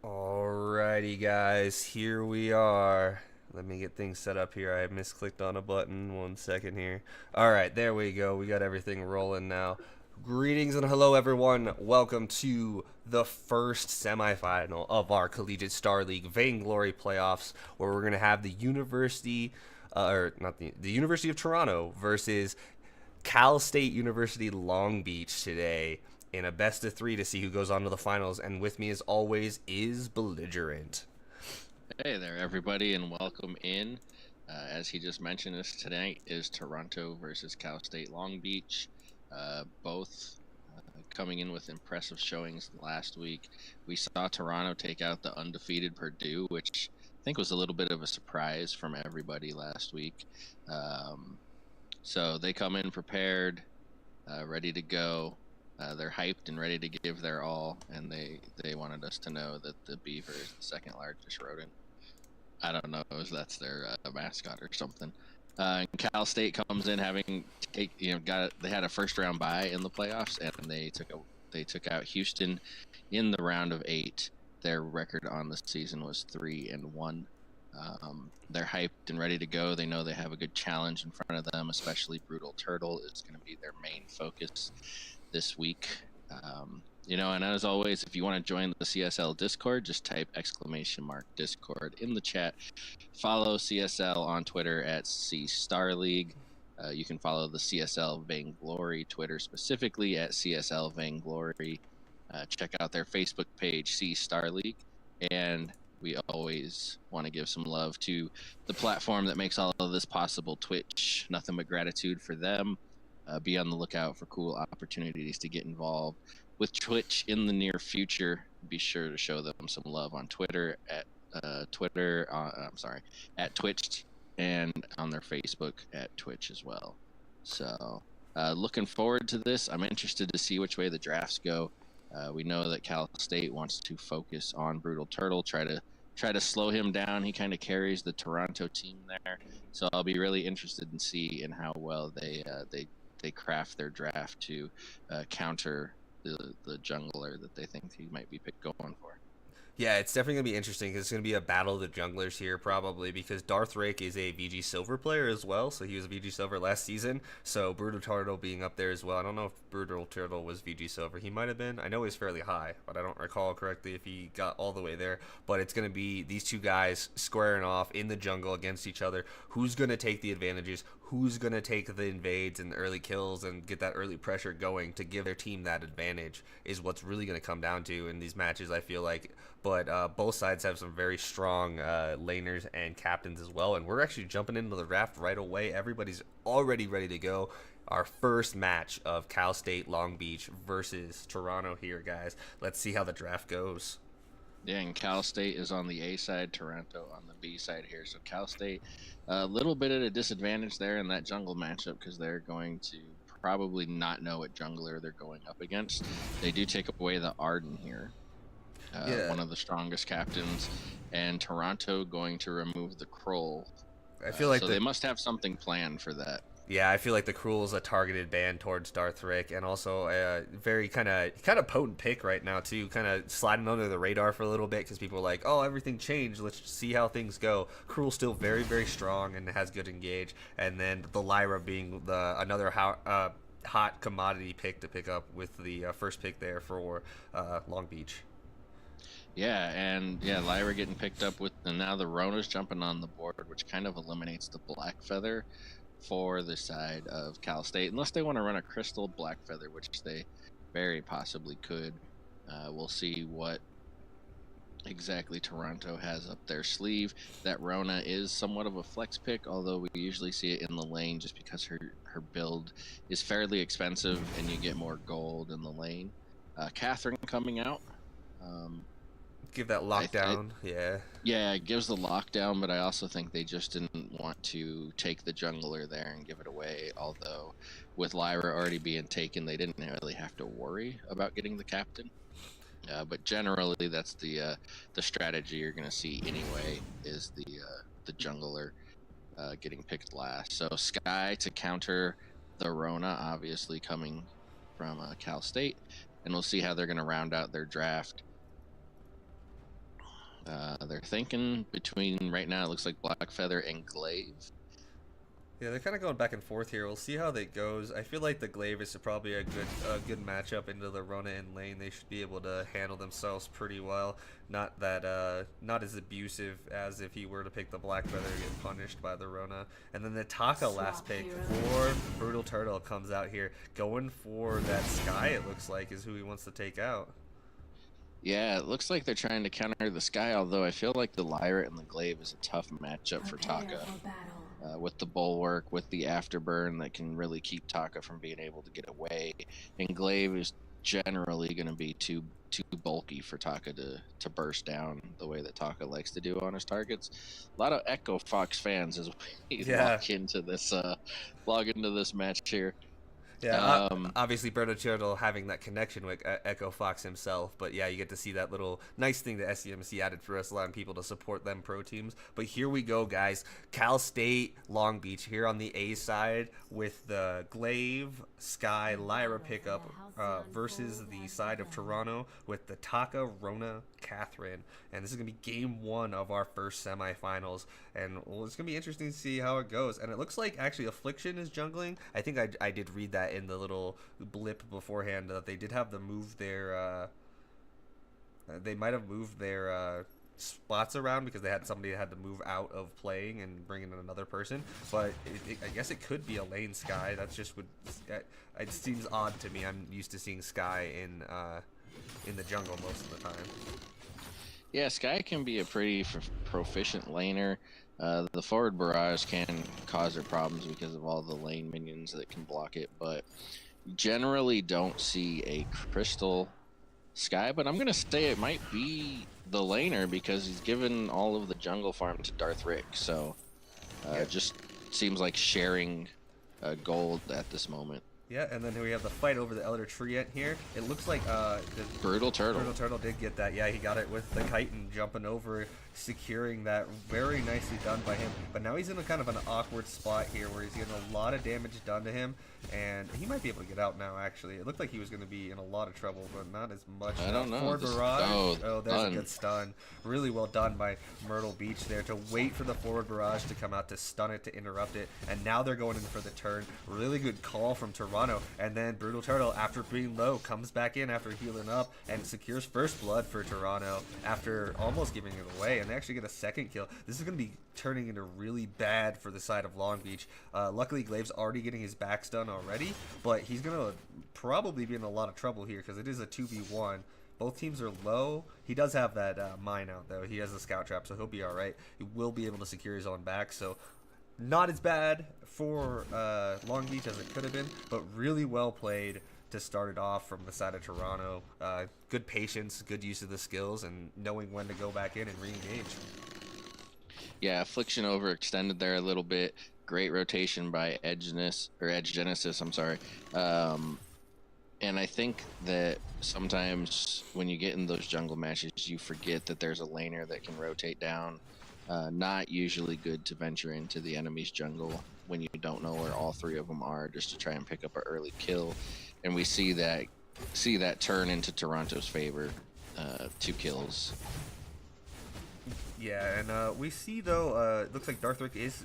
Alrighty, guys, here we are. Let me get things set up here. I misclicked on a button. 1 second here. Alright, there we go. We got everything rolling now. Greetings and hello, everyone. Welcome to the first semifinal of our Collegiate Star League Vainglory playoffs, where we're going to have the University, or not the University of Toronto versus Cal State University Long Beach today in a best of three to see who goes on to the finals. And with me, as always, is Belligerent. Hey there, everybody, and welcome in. As he just mentioned, this tonight is Toronto versus Cal State Long Beach. Both coming in with impressive showings last week. We saw Toronto take out the undefeated Purdue, which I think was a little bit of a surprise from everybody last week. So they come in prepared, ready to go. They're hyped and ready to give their all, and they wanted us to know that the beaver is the second largest rodent. I don't know if that's their mascot or something. And Cal State comes in having they had a first round bye in the playoffs, and they took out Houston in the round of 8. Their record on the season was 3-1. They're hyped and ready to go. They know they have a good challenge in front of them, especially Brutal Turtle is going to be their main focus this week. And as always, if you want to join the CSL Discord, just type !Discord in the chat. Follow CSL on Twitter at CStarLeague. You can follow the CSL Vainglory Twitter specifically at CSL Vainglory. Check out their Facebook page, CStarLeague. And we always want to give some love to the platform that makes all of this possible, Twitch. Nothing but gratitude for them. Be on the lookout for cool opportunities to get involved with Twitch in the near future. Be sure to show them some love on Twitter at Twitch, and on their Facebook at Twitch as well. So looking forward to this. I'm interested to see which way the drafts go. We know that Cal State wants to focus on Brutal Turtle, try to slow him down. He kind of carries the Toronto team there, so I'll be really interested in see in how well they craft their draft to counter the jungler that they think he might be going for. Yeah, it's definitely going to be interesting because it's going to be a battle of the junglers here, probably, because Darth Rake is a VG Silver player as well, so he was VG Silver last season, so Brutal Turtle being up there as well. I don't know if Brutal Turtle was VG Silver. He might have been. I know he's fairly high, but I don't recall correctly if he got all the way there. But it's going to be these two guys squaring off in the jungle against each other. Who's going to take the advantages? Who's going to take the invades and the early kills and get that early pressure going to give their team that advantage is what's really going to come down to in these matches, I feel like. But both sides have some very strong laners and captains as well. And we're actually jumping into the draft right away. Everybody's already ready to go. Our first match of Cal State Long Beach versus Toronto here, guys. Let's see how the draft goes. Yeah, and Cal State is on the A side, Toronto on the B side here. So Cal State, a little bit at a disadvantage there in that jungle matchup because they're going to probably not know what jungler they're going up against. They do take away the Arden here, one of the strongest captains, and Toronto going to remove the Kroll. I feel like so they must have something planned for that. Yeah, I feel like the Cruel is a targeted ban towards Darth Rick, and also a very kind of potent pick right now too. Kind of sliding under the radar for a little bit because people are like, "Oh, everything changed. Let's see how things go." Cruel still very very strong and has good engage, and then the Lyra being another hot commodity pick to pick up with the first pick there for Long Beach. Yeah, and Lyra getting picked up with, and now the Rona's jumping on the board, which kind of eliminates the Black Feather for the side of Cal State, unless they want to run a Crystal Black Feather, which they very possibly could. We'll see what exactly Toronto has up their sleeve. That Rona is somewhat of a flex pick, although we usually see it in the lane just because her build is fairly expensive and you get more gold in the lane. Catherine coming out. Give that lockdown, yeah. Yeah, it gives the lockdown, but I also think they just didn't want to take the jungler there and give it away. Although, with Lyra already being taken, they didn't really have to worry about getting the captain. But generally, that's the strategy you're going to see anyway. Is the jungler getting picked last? So Sky to counter the Rona, obviously coming from Cal State, and we'll see how they're going to round out their draft. They're thinking between right now. It looks like Blackfeather and Glaive. Yeah, they're kind of going back and forth here. We'll see how that goes. I feel like the Glaive is probably a good matchup into the Rona and lane. They should be able to handle themselves pretty well. Not as abusive as if he were to pick the Blackfeather and get punished by the Rona. And then the Taka last pick for Brutal Turtle comes out here, going for that Sky. It looks like is who he wants to take out. Yeah, it looks like they're trying to counter the Sky, although I feel like the Lyra and the Glaive is a tough matchup for Taka. With the Bulwark, with the Afterburn that can really keep Taka from being able to get away. And Glaive is generally going to be too bulky for Taka to burst down the way that Taka likes to do on his targets. A lot of Echo Fox fans as we Yeah. log into this match here. Yeah, obviously Berto Turtle having that connection with Echo Fox himself, but yeah, you get to see that little nice thing that SCMC added for us, allowing people to support them pro teams. But here we go, guys. Cal State Long Beach here on the A side with the Glaive Sky Lyra pickup versus the side of Toronto with the Taka Rona Catherine, and this is gonna be game one of our first semifinals, and well, it's gonna be interesting to see how it goes. And it looks like actually Affliction is jungling. I think I did read that in the little blip beforehand that they did have to move their they might have moved their spots around because they had somebody that had to move out of playing and bring in another person. But I guess it could be a lane Sky. That's just would it seems odd to me. I'm used to seeing Sky in the jungle most of the time. Yeah, Sky can be a pretty proficient laner. The forward barrage can cause her problems because of all the lane minions that can block it, but generally don't see a crystal Sky. But I'm gonna say it might be the laner because he's given all of the jungle farm to Darth Rick, so just seems like sharing gold at this moment. Yeah, and then we have the fight over the Elder Treant here. It looks like the Brutal Turtle. Brutal Turtle did get that. Yeah, he got it with the chitin jumping over, securing that. Very nicely done by him. But now he's in a kind of an awkward spot here where he's getting a lot of damage done to him. And he might be able to get out now, actually. It looked like he was going to be in a lot of trouble, but not as much. I don't know. Forward barrage. Oh, there's done. a good stun. Really well done by Myrtle Beach there to wait for the forward barrage to come out, to stun it, to interrupt it. And now they're going in for the turn. Really good call from Toronto. And then Brutal Turtle, after being low, comes back in after healing up and secures first blood for Toronto after almost giving it away. And they actually get a second kill. This is going to be turning into really bad for the side of Long Beach. Luckily, Glaive's already getting his back stun already, but he's going to probably be in a lot of trouble here because it is a 2v1. Both teams are low. He does have that mine out, though. He has a scout trap, so he'll be all right. He will be able to secure his own back, so not as bad for Long Beach as it could have been, but really well played to start it off from the side of Toronto. Good patience, good use of the skills, and knowing when to go back in and re-engage. Yeah, Affliction overextended there a little bit. Great rotation by Edge Genesis, I'm sorry. And I think that sometimes when you get in those jungle matches, you forget that there's a laner that can rotate down. Not usually good to venture into the enemy's jungle when you don't know where all three of them are, just to try and pick up an early kill. And we see that turn into Toronto's favor. 2 kills. Yeah, and we see though, it looks like Darth Rick is,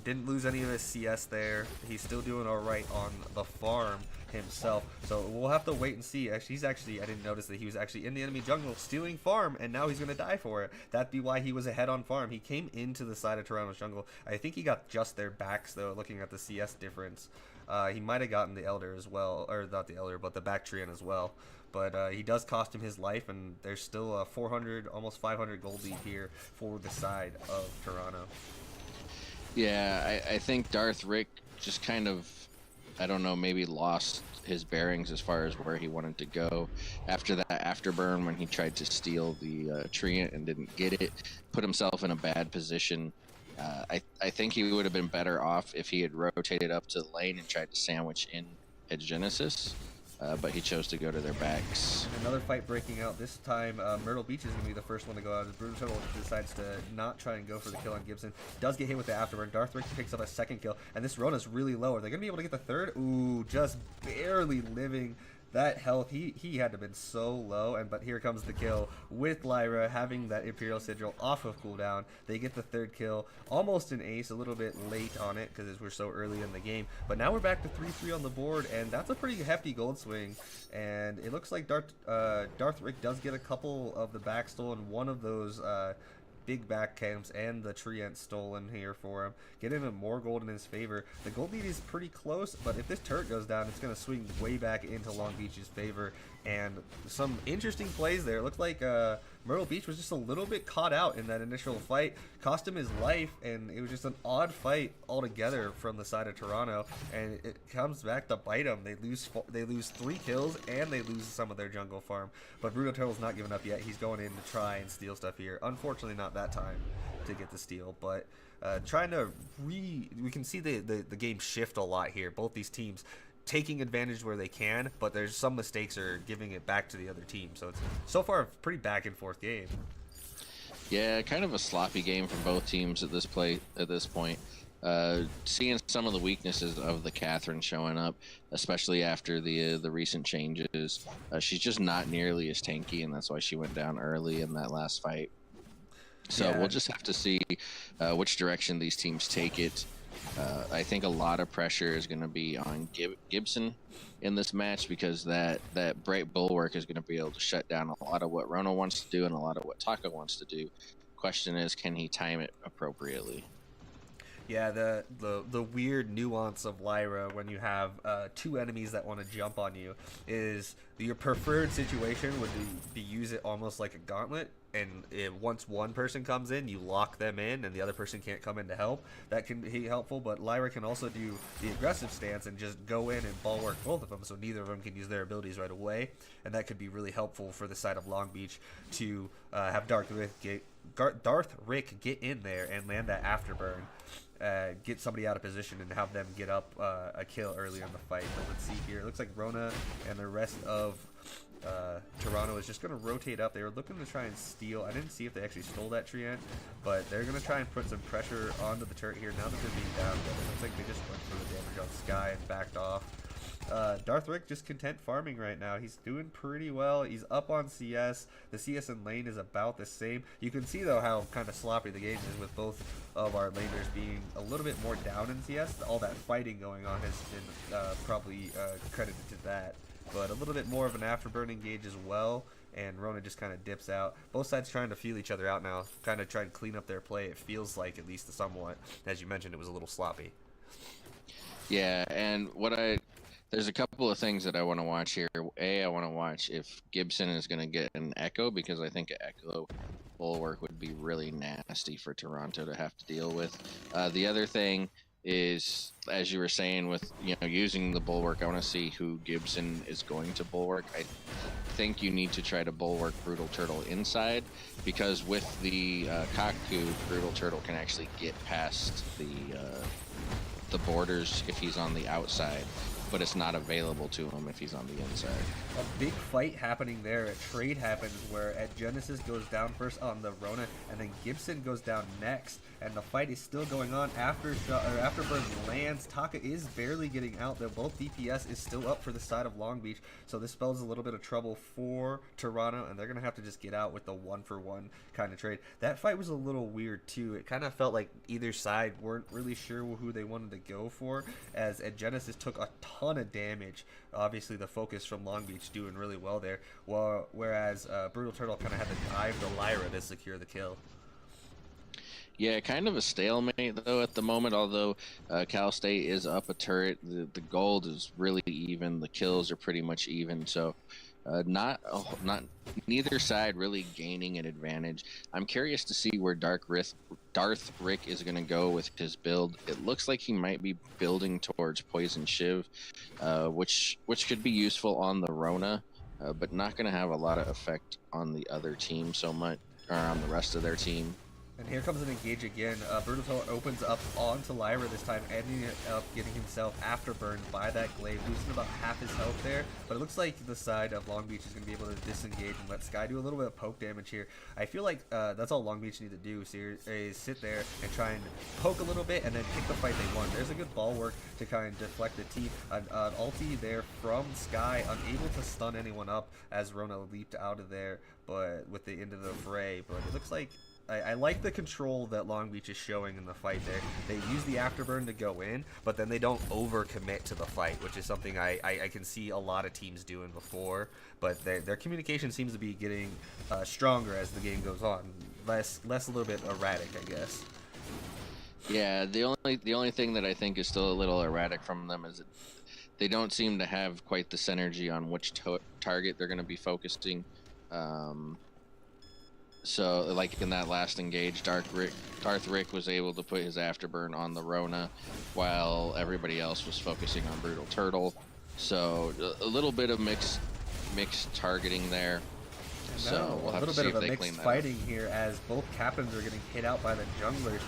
didn't lose any of his CS there. He's still doing all right on the farm himself. So we'll have to wait and see. Actually, I didn't notice that he was actually in the enemy jungle stealing farm, and now he's going to die for it. That'd be why he was ahead on farm. He came into the side of Toronto's jungle. I think he got just their backs though, looking at the CS difference. He might have gotten the Elder as well, or not the Elder, but the Bactrian as well. But he does cost him his life, and there's still a 400, almost 500 gold lead here for the side of Toronto. Yeah, I think Darth Rick just kind of, I don't know, maybe lost his bearings as far as where he wanted to go. After that afterburn, when he tried to steal the Treant and didn't get it, put himself in a bad position. I think he would have been better off if he had rotated up to the lane and tried to sandwich in Edge Genesis. But he chose to go to their backs. Another fight breaking out. This time, Myrtle Beach is going to be the first one to go out. As Brutal Turtle decides to not try and go for the kill on Gibson. Does get hit with the afterburn. Darth Rick picks up a second kill. And this Rona's really low. Are they going to be able to get the third? Ooh, just barely living that health, he had to have been so low, but here comes the kill with Lyra having that Imperial Sigil off of cooldown. They get the third kill, almost an ace, a little bit late on it because we're so early in the game. But now we're back to 3-3 on the board, and that's a pretty hefty gold swing. And it looks like Darth Rick does get a couple of the back stolen, one of those big back camps and the Treant stolen here for him, getting him more gold in his favor. The gold lead is pretty close, but if this turret goes down, it's going to swing way back into Long Beach's favor. And some interesting plays there. It looked like Myrtle Beach was just a little bit caught out in that initial fight, cost him his life, and it was just an odd fight altogether from the side of Toronto. And it comes back to bite them. They lose 3 kills and they lose some of their jungle farm. But Brutal Turtle's not giving up yet. He's going in to try and steal stuff here. Unfortunately, not that time to get the steal, but trying to we can see the game shift a lot here. Both these teams taking advantage where they can, but there's some mistakes are giving it back to the other team. So it's so far a pretty back and forth game. Yeah, kind of a sloppy game from both teams at this point. Seeing some of the weaknesses of the Catherine showing up, especially after the recent changes. She's just not nearly as tanky, and that's why she went down early in that last fight. So Yeah. we'll just have to see which direction these teams take it. I think a lot of pressure is going to be on Gibson in this match, because that Bright Bulwark is going to be able to shut down a lot of what Rona wants to do and a lot of what Taka wants to do. Question is, can he time it appropriately? Yeah, the weird nuance of Lyra when you have 2 enemies that want to jump on you is your preferred situation would be use it almost like a gauntlet, and once one person comes in, you lock them in and the other person can't come in to help. That can be helpful, but Lyra can also do the aggressive stance and just go in and bulwark both of them, so neither of them can use their abilities right away, and that could be really helpful for the side of Long Beach to have Darth Rick get in there and land that afterburn. Get somebody out of position and have them get up a kill earlier in the fight. But let's see here. It looks like Rona and the rest of Toronto is just going to rotate up. They were looking to try and steal. I didn't see if they actually stole that Treant, but they're going to try and put some pressure onto the turret here now that they're being down. It looks like they just went for the damage on Sky and backed off. Darth Rick just content farming right now. He's doing pretty well. He's up on CS. The CS in lane is about the same. You can see though how kind of sloppy the game is with both of our laners being a little bit more down in CS. All that fighting going on has been probably credited to that. But a little bit more of an afterburn engage as well, and Rona just kind of dips out. Both sides trying to feel each other out now, kind of trying to clean up their play. It feels like, at least somewhat. As you mentioned, it was a little sloppy. Yeah, and there's a couple of things that I want to watch here. I want to watch if Gibson is going to get an Echo, because I think an Echo Bulwark would be really nasty for Toronto to have to deal with. The other thing is, as you were saying, with using the Bulwark, I want to see who Gibson is going to Bulwark. I think you need to try to Bulwark Brutal Turtle inside, because with the Kaku, Brutal Turtle can actually get past the borders if he's on the outside, but it's not available to him if he's on the inside. A big fight happening there. A trade happens where Genesis goes down first on the Rona, and then Gibson goes down next, and the fight is still going on. Afterburn lands. Taka is barely getting out, though both DPS is still up for the side of Long Beach, so this spells a little bit of trouble for Toronto, and they're going to have to just get out with the 1-for-1 kind of trade. That fight was a little weird, too. It kind of felt like either side weren't really sure who they wanted to go for, as Genesis took a ton of damage. Obviously, the focus from Long Beach doing really well there, whereas Brutal Turtle kind of had to dive to Lyra to secure the kill. Yeah, kind of a stalemate though at the moment. Although Cal State is up a turret, the gold is really even. The kills are pretty much even. So not neither side really gaining an advantage. I'm curious to see where Darth Rick is going to go with his build. It looks like he might be building towards Poison Shiv, which could be useful on the Rona, but not going to have a lot of effect on the other team so much, or on the rest of their team. And here comes an engage again. Brutal opens up onto Lyra this time, ending up getting himself afterburned by that glaive, losing about half his health there. But it looks like the side of Long Beach is going to be able to disengage and let Sky do a little bit of poke damage here. I feel like that's all Long Beach need to do is sit there and try and poke a little bit and then pick the fight they won. There's a good ball work to kind of deflect the T. An ulti there from Sky, unable to stun anyone up as Rona leaped out of there, but with the end of the fray. But it looks like I like the control that Long Beach is showing in the fight there. They use the afterburn to go in, but then they don't overcommit to the fight, which is something I can see a lot of teams doing before. But their communication seems to be getting stronger as the game goes on. Less a little bit erratic, I guess. Yeah, the only thing that I think is still a little erratic from them is that they don't seem to have quite the synergy on which target they're going to be focusing. So, like in that last engage, Darth Rick was able to put his afterburn on the Rona, while everybody else was focusing on Brutal Turtle. So, a little bit of mixed targeting there. So we'll have a little to see bit of if a they clean mixed that fighting here as both captains are getting hit out by the junglers.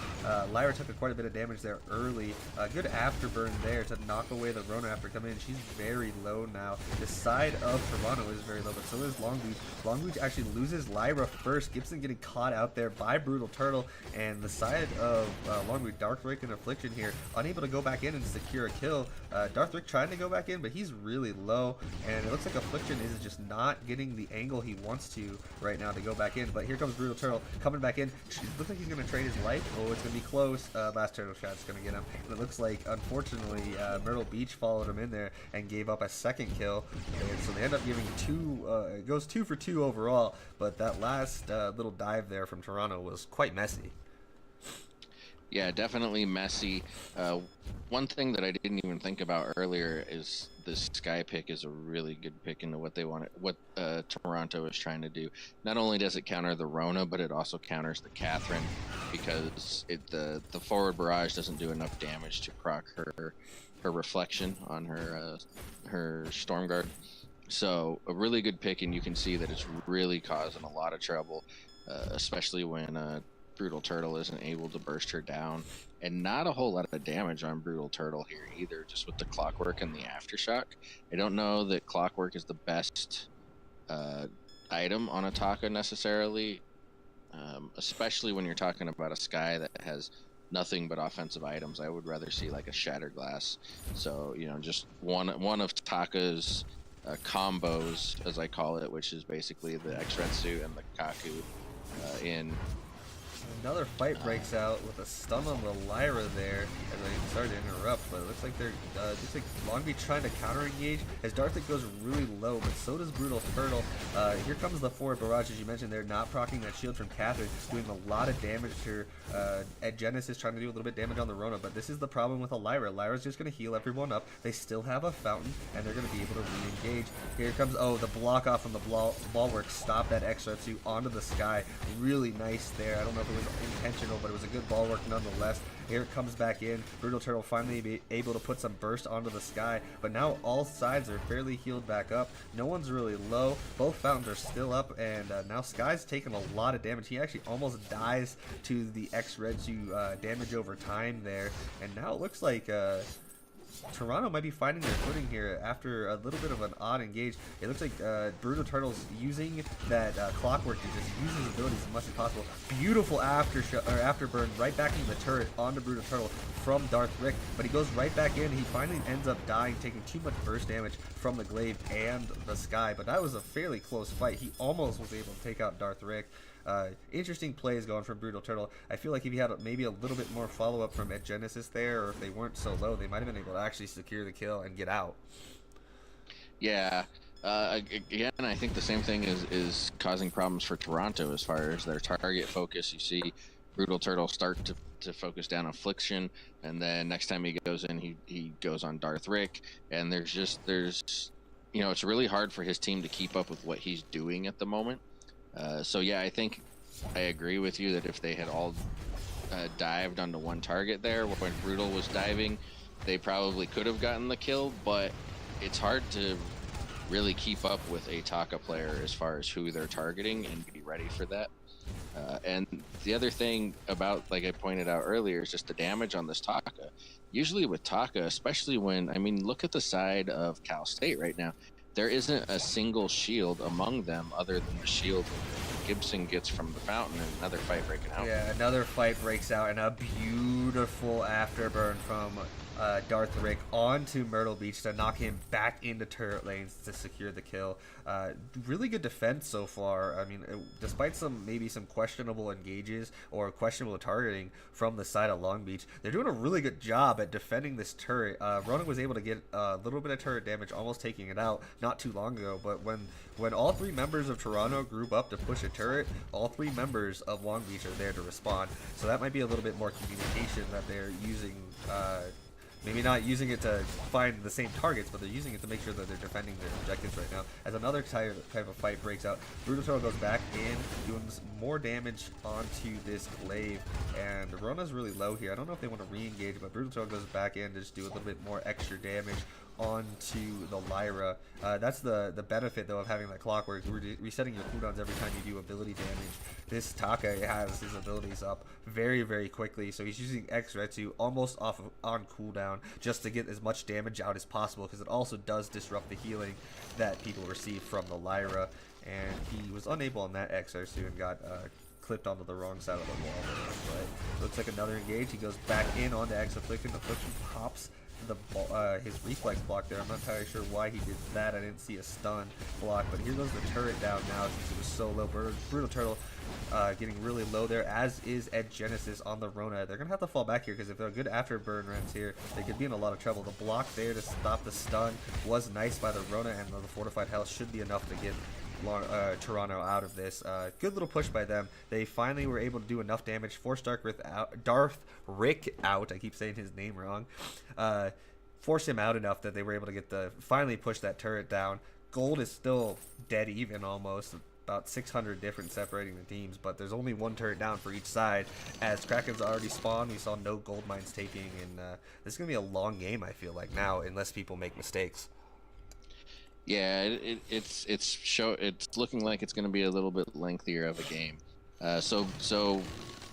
Lyra took quite a bit of damage there early. Good afterburn there to knock away the Rona after coming in. She's very low now. The side of Toronto is very low, but so is Long Beach. Long Beach actually loses Lyra first. Gibson getting caught out there by Brutal Turtle, and the side of Long Beach, Darth Rick and Affliction here, unable to go back in and secure a kill. Darth Rick trying to go back in, but he's really low, and it looks like Affliction is just not getting the angle he wants to right now to go back in. But here comes Brutal Turtle coming back in. Looks like he's going to trade his life. Oh, it's going to be close. Last turtle shot's going to get him. And it looks like, unfortunately, Myrtle Beach followed him in there and gave up a second kill. And so they end up giving it goes 2 for 2 overall. But that last little dive there from Toronto was quite messy. Yeah, definitely messy. One thing that I didn't even think about earlier is this Sky pick is a really good pick into what they want, what Toronto is trying to do. Not only does it counter the Rona, but it also counters the Catherine, because the forward barrage doesn't do enough damage to proc her reflection on her Stormguard. So a really good pick, and you can see that it's really causing a lot of trouble, especially when Brutal Turtle isn't able to burst her down, and not a whole lot of damage on Brutal Turtle here either, just with the Clockwork and the Aftershock. I don't know that Clockwork is the best item on Ataka necessarily, especially when you're talking about a Sky that has nothing but offensive items. I would rather see like a Shattered Glass. So, you know, just one of Taka's combos, as I call it, which is basically the X-Red Suit and the Kaku in. Another fight breaks out with a stun on the Lyra there as I started to interrupt, but it looks like they're Long Beach trying to counter engage as Darthic goes really low, but so does Brutal Turtle. Here comes the forward barrage, as you mentioned. They're not proccing that shield from Catherine, doing a lot of damage to her. At Genesis trying to do a little bit damage on the Rona, but this is the problem with a Lyra. Lyra's just going to heal everyone up. They still have a fountain, and they're going to be able to re-engage. Here comes, the block off from the bulwark stopped that extra two onto the Sky. Really nice there. I don't know if it was intentional, but it was a good bulwark nonetheless. Here it comes back in. Brutal Turtle finally be able to put some burst onto the Sky, but now all sides are fairly healed back up. No one's really low. Both fountains are still up, and now Sky's taking a lot of damage. He actually almost dies to the X-Redsu damage over time there, and now it looks like Toronto might be finding their footing here after a little bit of an odd engage. It looks like Brutal Turtle's using that Clockwork to just use his abilities as much as possible. Beautiful afterburn right back into the turret onto Brutal Turtle from Darth Rick, but he goes right back in. He finally ends up dying, taking too much burst damage from the Glaive and the Sky, but that was a fairly close fight. He almost was able to take out Darth Rick. Interesting plays going from Brutal Turtle. I feel like if he had maybe a little bit more follow-up from Ed Genesis there, or if they weren't so low, they might have been able to actually secure the kill and get out. Yeah. Again, I think the same thing is causing problems for Toronto as far as their target focus. You see Brutal Turtle start to focus down Affliction, and then next time he goes in, he goes on Darth Rick, and there's you know, it's really hard for his team to keep up with what he's doing at the moment. So yeah, I think I agree with you that if they had all dived onto one target there when Brutal was diving, they probably could have gotten the kill, but it's hard to really keep up with a Taka player as far as who they're targeting and be ready for that. And the other thing about, like I pointed out earlier, is just the damage on this Taka. Usually with Taka, especially when, I mean, look at the side of Cal State right now. There isn't a single shield among them other than the shield that Gibson gets from the fountain, and another fight breaking out. Yeah, another fight breaks out, and a beautiful afterburn from Darth Rick onto Myrtle Beach to knock him back into turret lanes to secure the kill. Really good defense so far. I mean, despite maybe some questionable engages or questionable targeting from the side of Long Beach, they're doing a really good job at defending this turret. Ronan was able to get a little bit of turret damage, almost taking it out not too long ago, but when all three members of Toronto group up to push a turret, all three members of Long Beach are there to respond. So that might be a little bit more communication that they're using. Maybe not using it to find the same targets, but they're using it to make sure that they're defending their objectives right now. As another type of fight breaks out, Brutal Turtle goes back in, doing more damage onto this glaive, and Rona's really low here. I don't know if they want to re-engage, but Brutal Turtle goes back in to just do a little bit more extra damage onto the Lyra. That's the benefit though of having that clockwork. Resetting your cooldowns every time you do ability damage. This Taka has his abilities up very, very quickly, so he's using X-Retsu almost on cooldown just to get as much damage out as possible, because it also does disrupt the healing that people receive from the Lyra, and he was unable on that X-Retsu and got clipped onto the wrong side of the wall there. But looks like another engage. He goes back in onto X-Affliction. Affliction pops his reflex block there. I'm not entirely sure why he did that. I didn't see a stun block, but here goes the turret down now since it was so low. Brutal Turtle getting really low there, as is Ed Genesis on the Rona. They're gonna have to fall back here, because if they're good afterburn runs here, they could be in a lot of trouble. The block there to stop the stun was nice by the Rona, and the fortified health should be enough to get Toronto out of this. Good little push by them. They finally were able to do enough damage, force Darth Rick out. I keep saying his name wrong. Force him out enough that they were able to finally push that turret down. Gold is still dead even almost. About 600 different separating the teams, but there's only one turret down for each side, as Kraken's already spawned. We saw no gold mines taking, and this is gonna be a long game, I feel like, now, unless people make mistakes. Yeah, it's looking like it's going to be a little bit lengthier of a game. So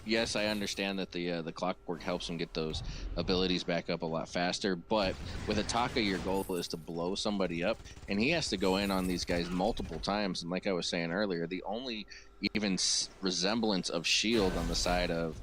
yes, I understand that the clockwork helps him get those abilities back up a lot faster. But with a Taka, your goal is to blow somebody up, and he has to go in on these guys multiple times. And like I was saying earlier, the only even resemblance of shield on the side of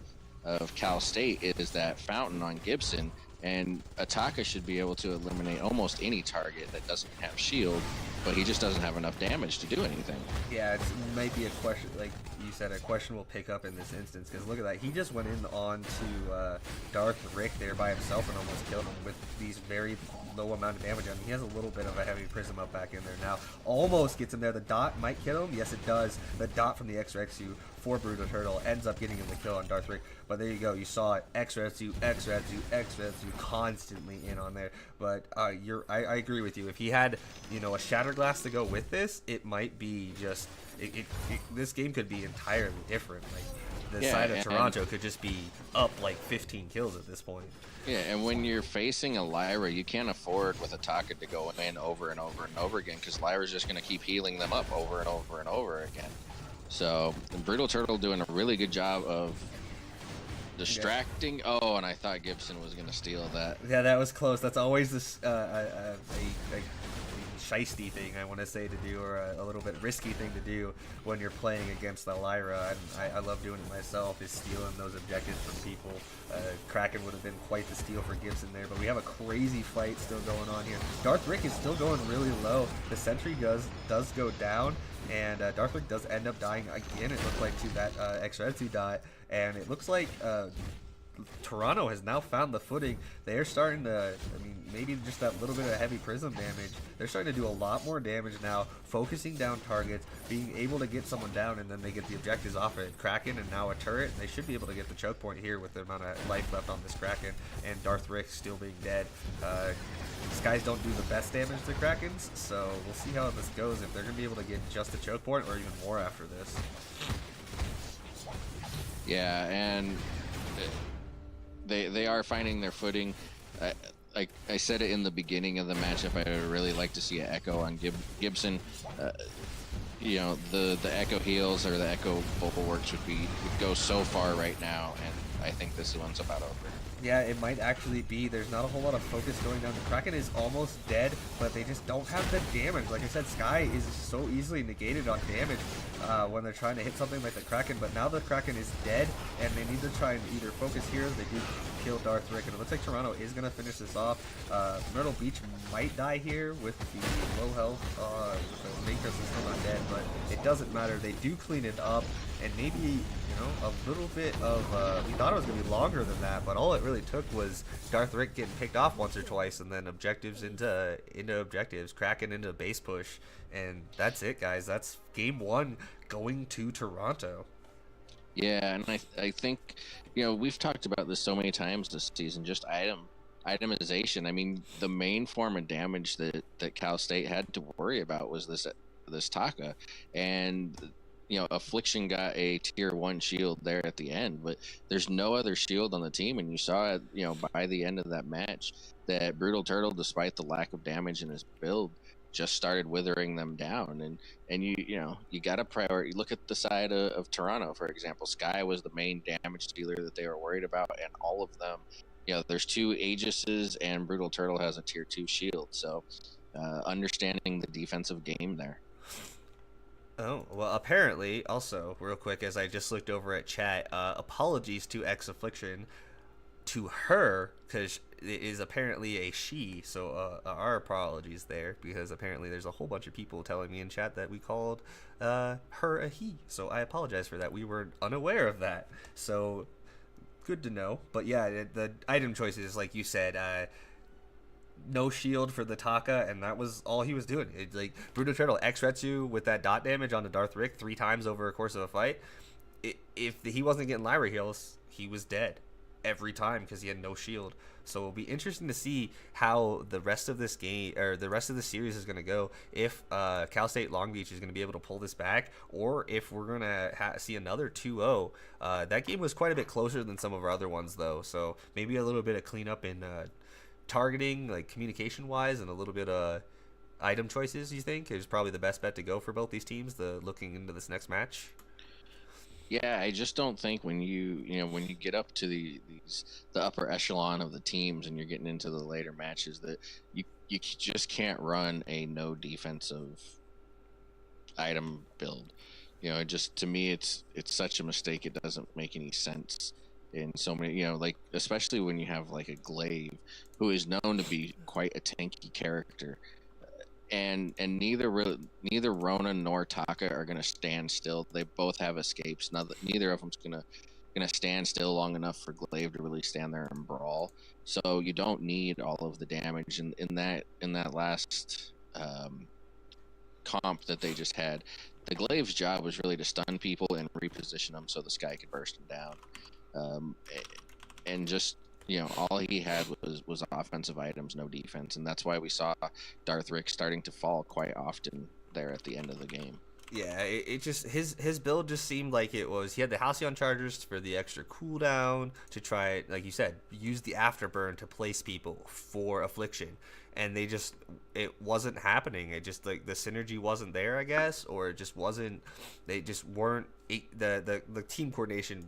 Cal State is that fountain on Gibson. And Ataka should be able to eliminate almost any target that doesn't have shield, but he just doesn't have enough damage to do anything. Yeah, it might be a question, like you said, a questionable pickup in this instance, because look at that. He just went in on to Darth Rick there by himself and almost killed him with these very low amount of damage on him. He has a little bit of a heavy prism up back in there now. Almost gets him there. The dot might kill him. Yes, it does. The dot from the X-Retsu for Brutal Turtle ends up getting him the kill on Darth Rick. But there you go. You saw it. X-Retsu constantly in on there. But I agree with you. If he had, a Shatter Glass to go with this, it might be just this game could be entirely different. Like the side of Toronto could just be up like 15 kills at this point. Yeah, and when you're facing a Lyra, you can't afford with a Taka to go in over and over and over again, because Lyra's just going to keep healing them up over and over and over again. So Brutal Turtle doing a really good job of distracting. Yeah. Oh, and I thought Gibson was going to steal that. Yeah, that was close. That's always this a shiesty thing, I want to say, to do, or a little bit risky thing to do when you're playing against the Lyra. And I love doing it myself, is stealing those objectives from people. Kraken would have been quite the steal for Gibson there, but we have a crazy fight still going on here. Darth Rick is still going really low. The sentry does go down, and Darth Rick does end up dying again, it looked like, to that X-Retsu dot, and it looks like Toronto has now found the footing. They're starting to, maybe just that little bit of heavy prism damage, they're starting to do a lot more damage now, focusing down targets, being able to get someone down, and then they get the objectives off it. Kraken and now a turret, and they should be able to get the choke point here with the amount of life left on this Kraken, and Darth Rick still being dead. These guys don't do the best damage to Krakens, so we'll see how this goes, if they're going to be able to get just a choke point or even more after this. Yeah, and they are finding their footing. like I said it in the beginning of the matchup, I would really like to see an Echo on Gibson. Uh, the Echo heals or the Echo bulwarks would go so far right now, and I think this one's about over. Yeah, it might actually be. There's not a whole lot of focus going down. The Kraken is almost dead, but they just don't have the damage. Like I said, Sky is so easily negated on damage when they're trying to hit something like the Kraken, but now the Kraken is dead, and they need to try and either focus here. They do kill Darth Rick, and it looks like Toronto is going to finish this off. Myrtle Beach might die here with the low health. With the Main Crystal still not dead, but it doesn't matter. They do clean it up, and maybe a little bit of, we thought it was going to be longer than that, but all it really took was Darth Rick getting picked off once or twice, and then objectives into objectives, Kraken into base push, and that's it, guys. That's game one going to Toronto. Yeah, and I think, we've talked about this so many times this season, just itemization. I mean, the main form of damage that Cal State had to worry about was this Taka, and Affliction got a tier 1 shield there at the end, but there's no other shield on the team, and you saw it, by the end of that match, that Brutal Turtle, despite the lack of damage in his build, just started withering them down. And you got to prioritize. Look at the side of Toronto, for example. Sky was the main damage dealer that they were worried about, and all of them, there's 2 Aegises, and Brutal Turtle has a tier 2 shield, so understanding the defensive game there. Oh, well, apparently, also, real quick, as I just looked over at chat, apologies to X Affliction, to her, because it is apparently a she, so our apologies there, because apparently there's a whole bunch of people telling me in chat that we called her a he, so I apologize for that. We were unaware of that, so good to know. But yeah, the item choices, like you said, no shield for the Taka, and that was all he was doing. It's like Bruno Turtle X Retsu with that dot damage on the Darth Rick 3 times over a course of a fight. If he wasn't getting Lyra heals, he was dead every time because he had no shield. So it'll be interesting to see how the rest of this game or the rest of the series is going to go. If Cal State Long Beach is going to be able to pull this back, or if we're going to see another 2-0. That game was quite a bit closer than some of our other ones, though. So maybe a little bit of cleanup in targeting, like communication wise, and a little bit of item choices, you think is probably the best bet to go for both these teams, looking into this next match? Yeah, I just don't think when when you get up to the upper echelon of the teams and you're getting into the later matches, that you just can't run a no defensive item build. Just, to me, it's such a mistake. It doesn't make any sense in so many, like, especially when you have like a Glaive, who is known to be quite a tanky character, and neither Rona nor Taka are gonna stand still. They both have escapes. Neither of them's gonna stand still long enough for Glaive to really stand there and brawl. So you don't need all of the damage. And in that last comp that they just had, the Glaive's job was really to stun people and reposition them so the Sky could burst them down. And just, all he had was offensive items, no defense, and that's why we saw Darth Rick starting to fall quite often there at the end of the game. Yeah, it just his build just seemed like it was, he had the Halcyon Chargers for the extra cooldown to try, like you said, use the afterburn to place people for Affliction, and it wasn't happening. It just, like, the synergy wasn't there, I guess, or it just wasn't. They just weren't, the team coordination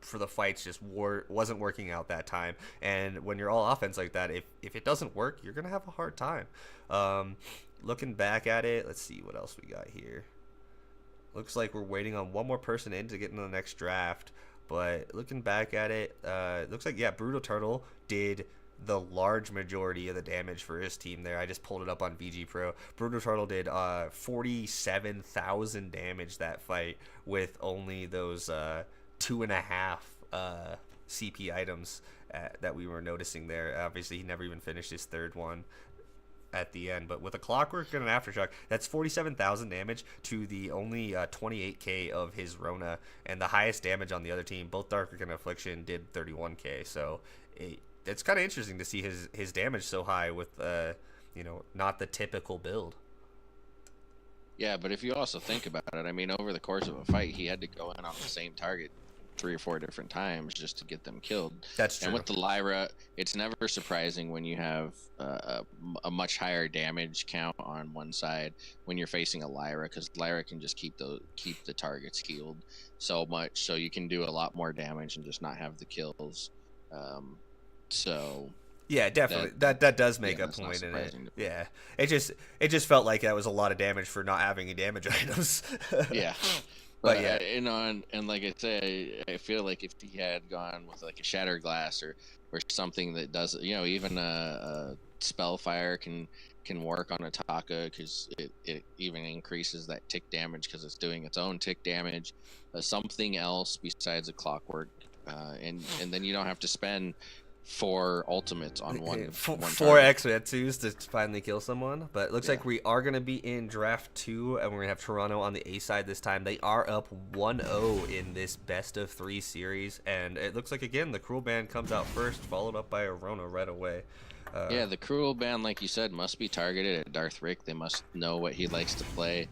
for the fights just wasn't working out that time. And when you're all offense like that, if it doesn't work, you're gonna have a hard time. Looking back at it, let's see what else we got here. Looks like we're waiting on one more person in to get into the next draft, but looking back at it, looks like, yeah, Brutal Turtle did the large majority of the damage for his team there. I just pulled it up on VG Pro. Brutal Turtle did 47,000 damage that fight with only those 2.5 CP items that we were noticing there. Obviously, he never even finished his third one at the end, but with a Clockwork and an Aftershock, that's 47,000 damage to the only 28k of his Rona, and the highest damage on the other team, both Dark and Affliction, did 31k. So it's kind of interesting to see his damage so high with not the typical build. Yeah, but if you also think about it, I mean, over the course of a fight, he had to go in on the same target 3 or 4 different times just to get them killed. That's true. And with the Lyra, it's never surprising when you have a much higher damage count on one side when you're facing a Lyra, because Lyra can just keep the targets healed so much, so you can do a lot more damage and just not have the kills. So yeah, definitely. That does make a point in it. Yeah, it just felt like that was a lot of damage for not having any damage items. Yeah. But yeah, and like I say, I feel like if he had gone with like a Shatter Glass or something that does, even a Spellfire can work on a Taka, because it even increases that tick damage because it's doing its own tick damage. Something else besides a Clockwork, and then you don't have to spend 4 ultimates on one 4 X-Metsus to finally kill someone. But it looks like we are going to be in draft 2, and we're going to have Toronto on the A side this time. They are up 1-0 in this best of 3 series, and it looks like, again, the Cruel Band comes out first, followed up by Arona right away. Yeah, the Cruel Band, like you said, must be targeted at Darth Rick. They must know what he likes to play.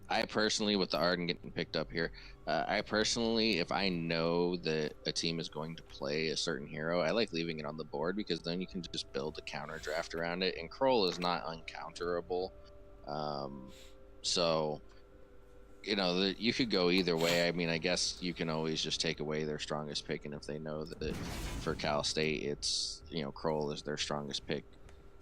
I personally, with the Arden getting picked up here, I personally, if I know that a team is going to play a certain hero, I like leaving it on the board, because then you can just build a counter draft around it. And Kroll is not uncounterable. So, you could go either way. I mean, I guess you can always just take away their strongest pick. And if they know that for Cal State, it's, Kroll is their strongest pick,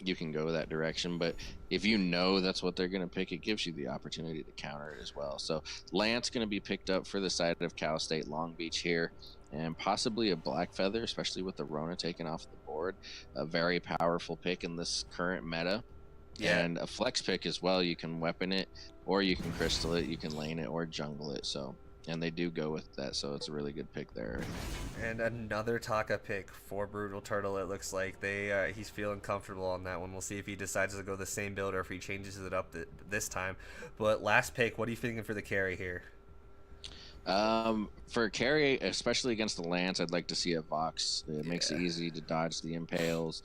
you can go that direction. But if you know that's what they're going to pick, it gives you the opportunity to counter it as well. So Lance going to be picked up for the side of Cal State Long Beach here, and possibly a Black Feather, especially with the Rona taken off the board. A very powerful pick in this current meta. Yeah. And a flex pick as well. You can weapon it, or you can crystal it, you can lane it, or jungle it. So, and they do go with that, so it's a really good pick there. And another Taka pick for Brutal Turtle. It looks like he's feeling comfortable on that one. We'll see if he decides to go the same build or if he changes it up this time. But last pick, what are you thinking for the carry here? For carry, especially against the Lance, I'd like to see a Vox. It makes it easy to dodge the impales.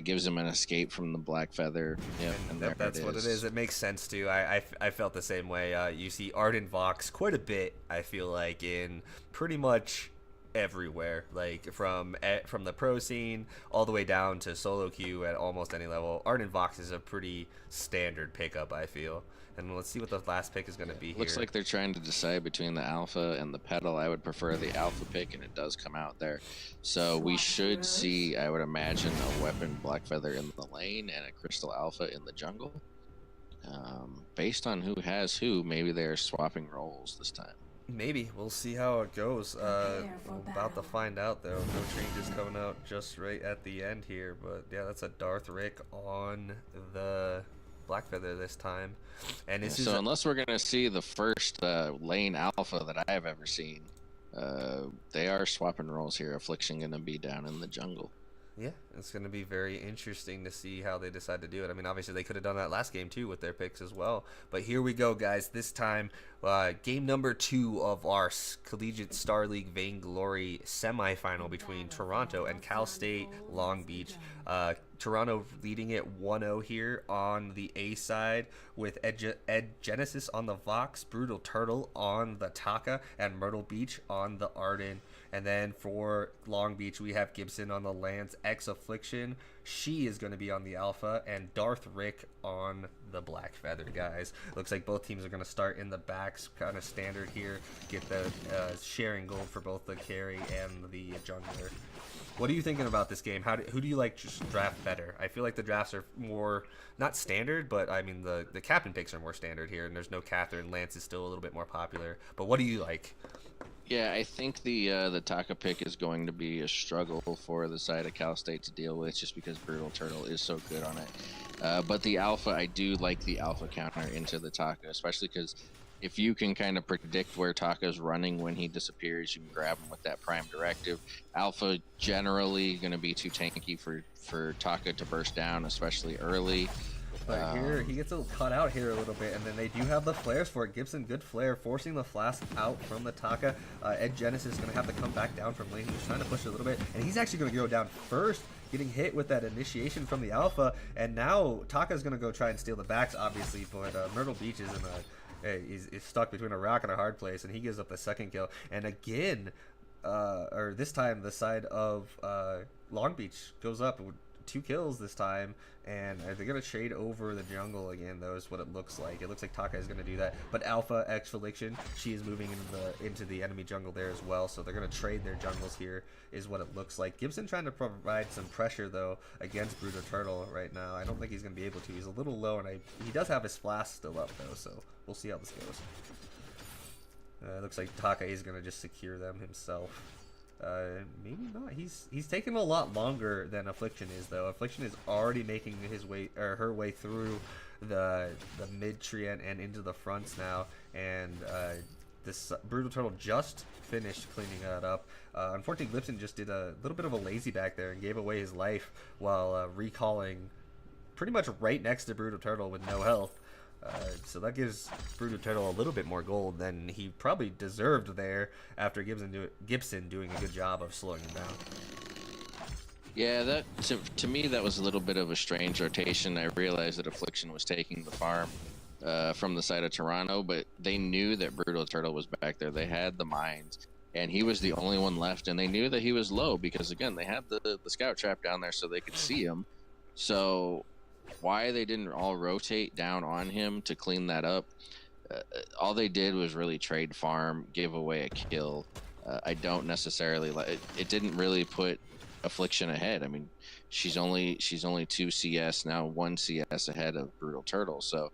Gives him an escape from the Black Feather. Yep, and that's what it is. It makes sense too. I felt the same way. You see Arden Vox quite a bit, I feel like, in pretty much everywhere, like from the pro scene all the way down to solo queue at almost any level. Arden Vox is a pretty standard pickup, I feel. And let's see what the last pick is going to be here. Looks like they're trying to decide between the Alpha and the Petal. I would prefer the Alpha pick, and it does come out there. So we should see, I would imagine, a Weapon Black Feather in the lane and a Crystal Alpha in the jungle. Based on who has who, maybe they're swapping roles this time. Maybe. We'll see how it goes. We're about to find out, though. No changes coming out just right at the end here. But yeah, that's a Darth Rick on the Black Feather this time. And this so unless we're gonna see the first lane Alpha that I have ever seen, they are swapping roles here. Affliction gonna be down in the jungle. Yeah, it's going to be very interesting to see how they decide to do it. I mean, obviously they could have done that last game too with their picks as well. But here we go, guys. This time, game number 2 of our Collegiate Star League Vainglory semifinal between Toronto and Cal State Long Beach. Toronto leading it 1-0 here on the A side with Ed Genesis on the Vox, Brutal Turtle on the Taka, and Myrtle Beach on the Arden. And then for Long Beach, we have Gibson on the Lance, X Affliction. She is going to be on the Alpha, and Darth Rick on the Black Feather, guys. Looks like both teams are going to start in the backs, kind of standard here. Get the sharing gold for both the carry and the jungler. What are you thinking about this game? Who do you like just draft better? I feel like the drafts are more, not standard, but I mean the captain picks are more standard here, and there's no Catherine. Lance is still a little bit more popular. But what do you like? Yeah, I think the Taka pick is going to be a struggle for the side of Cal State to deal with, just because Brutal Turtle is so good on it. But the Alpha, I do like the Alpha counter into the Taka, especially because if you can kind of predict where Taka's running when he disappears, you can grab him with that Prime Directive. Alpha generally going to be too tanky for Taka to burst down, especially early. But here, he gets a little cut out here a little bit, and then they do have the flares for it. Gibson, good flare, forcing the flask out from the Taka. Ed Genesis is going to have to come back down from lane. He's trying to push it a little bit, and he's actually going to go down first, getting hit with that initiation from the Alpha. And now Taka's going to go try and steal the backs, obviously, but Myrtle Beach is stuck between a rock and a hard place, and he gives up the second kill. And again, or this time the side of Long Beach goes up with 2 kills this time, and they're gonna trade over the jungle again. Though is what it looks like. It looks like Taka is gonna do that, but Alpha X Affliction, she is moving into the enemy jungle there as well. So they're gonna trade their jungles here, is what it looks like. Gibson trying to provide some pressure though against Brutal Turtle right now. I don't think he's gonna be able to. He's a little low, and he does have his flask still up though, so we'll see how this goes. It looks like Taka is gonna just secure them himself. Maybe not. He's taking a lot longer than Affliction is though. Affliction is already making his way or her way through the mid tree and into the fronts now, and this Brutal Turtle just finished cleaning that up. Unfortunately, Glipson just did a little bit of a lazy back there and gave away his life while recalling pretty much right next to Brutal Turtle with no health. So that gives Brutal Turtle a little bit more gold than he probably deserved there after Gibson doing a good job of slowing him down. Yeah, that to me that was a little bit of a strange rotation. I realized that Affliction was taking the farm from the side of Toronto, but they knew that Brutal Turtle was back there. They had the mines, and he was the only one left, and they knew that he was low because, again, they had the scout trap down there so they could see him. So why they didn't all rotate down on him to clean that up, all they did was really trade farm, give away a kill. I don't necessarily like it. Didn't really put Affliction ahead. I mean, she's only 2 CS now, 1 CS ahead of Brutal Turtle. So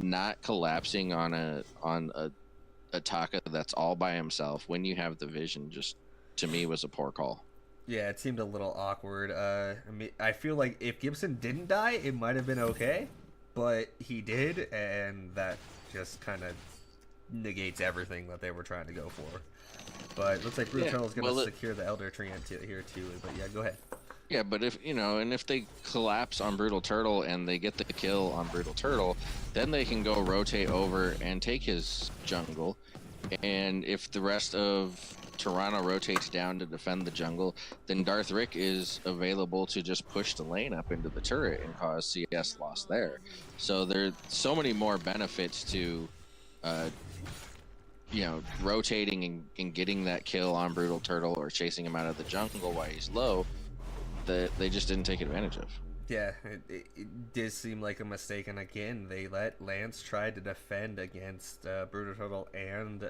not collapsing on a Taka that's all by himself when you have the vision, just to me was a poor call. Yeah, it seemed a little awkward. I mean, I feel like if Gibson didn't die, it might have been okay, but he did, and that just kind of negates everything that they were trying to go for. But it looks like Brutal Turtle is going to secure the Elder Tree here too. But yeah, go ahead. Yeah, but if they collapse on Brutal Turtle and they get the kill on Brutal Turtle, then they can go rotate over and take his jungle. And if the rest of Toronto rotates down to defend the jungle, then Darth Rick is available to just push the lane up into the turret and cause CS loss there. So there's so many more benefits to rotating and getting that kill on Brutal Turtle or chasing him out of the jungle while he's low that they just didn't take advantage of. Yeah, it did seem like a mistake, and again, they let Lance try to defend against Brutal Turtle and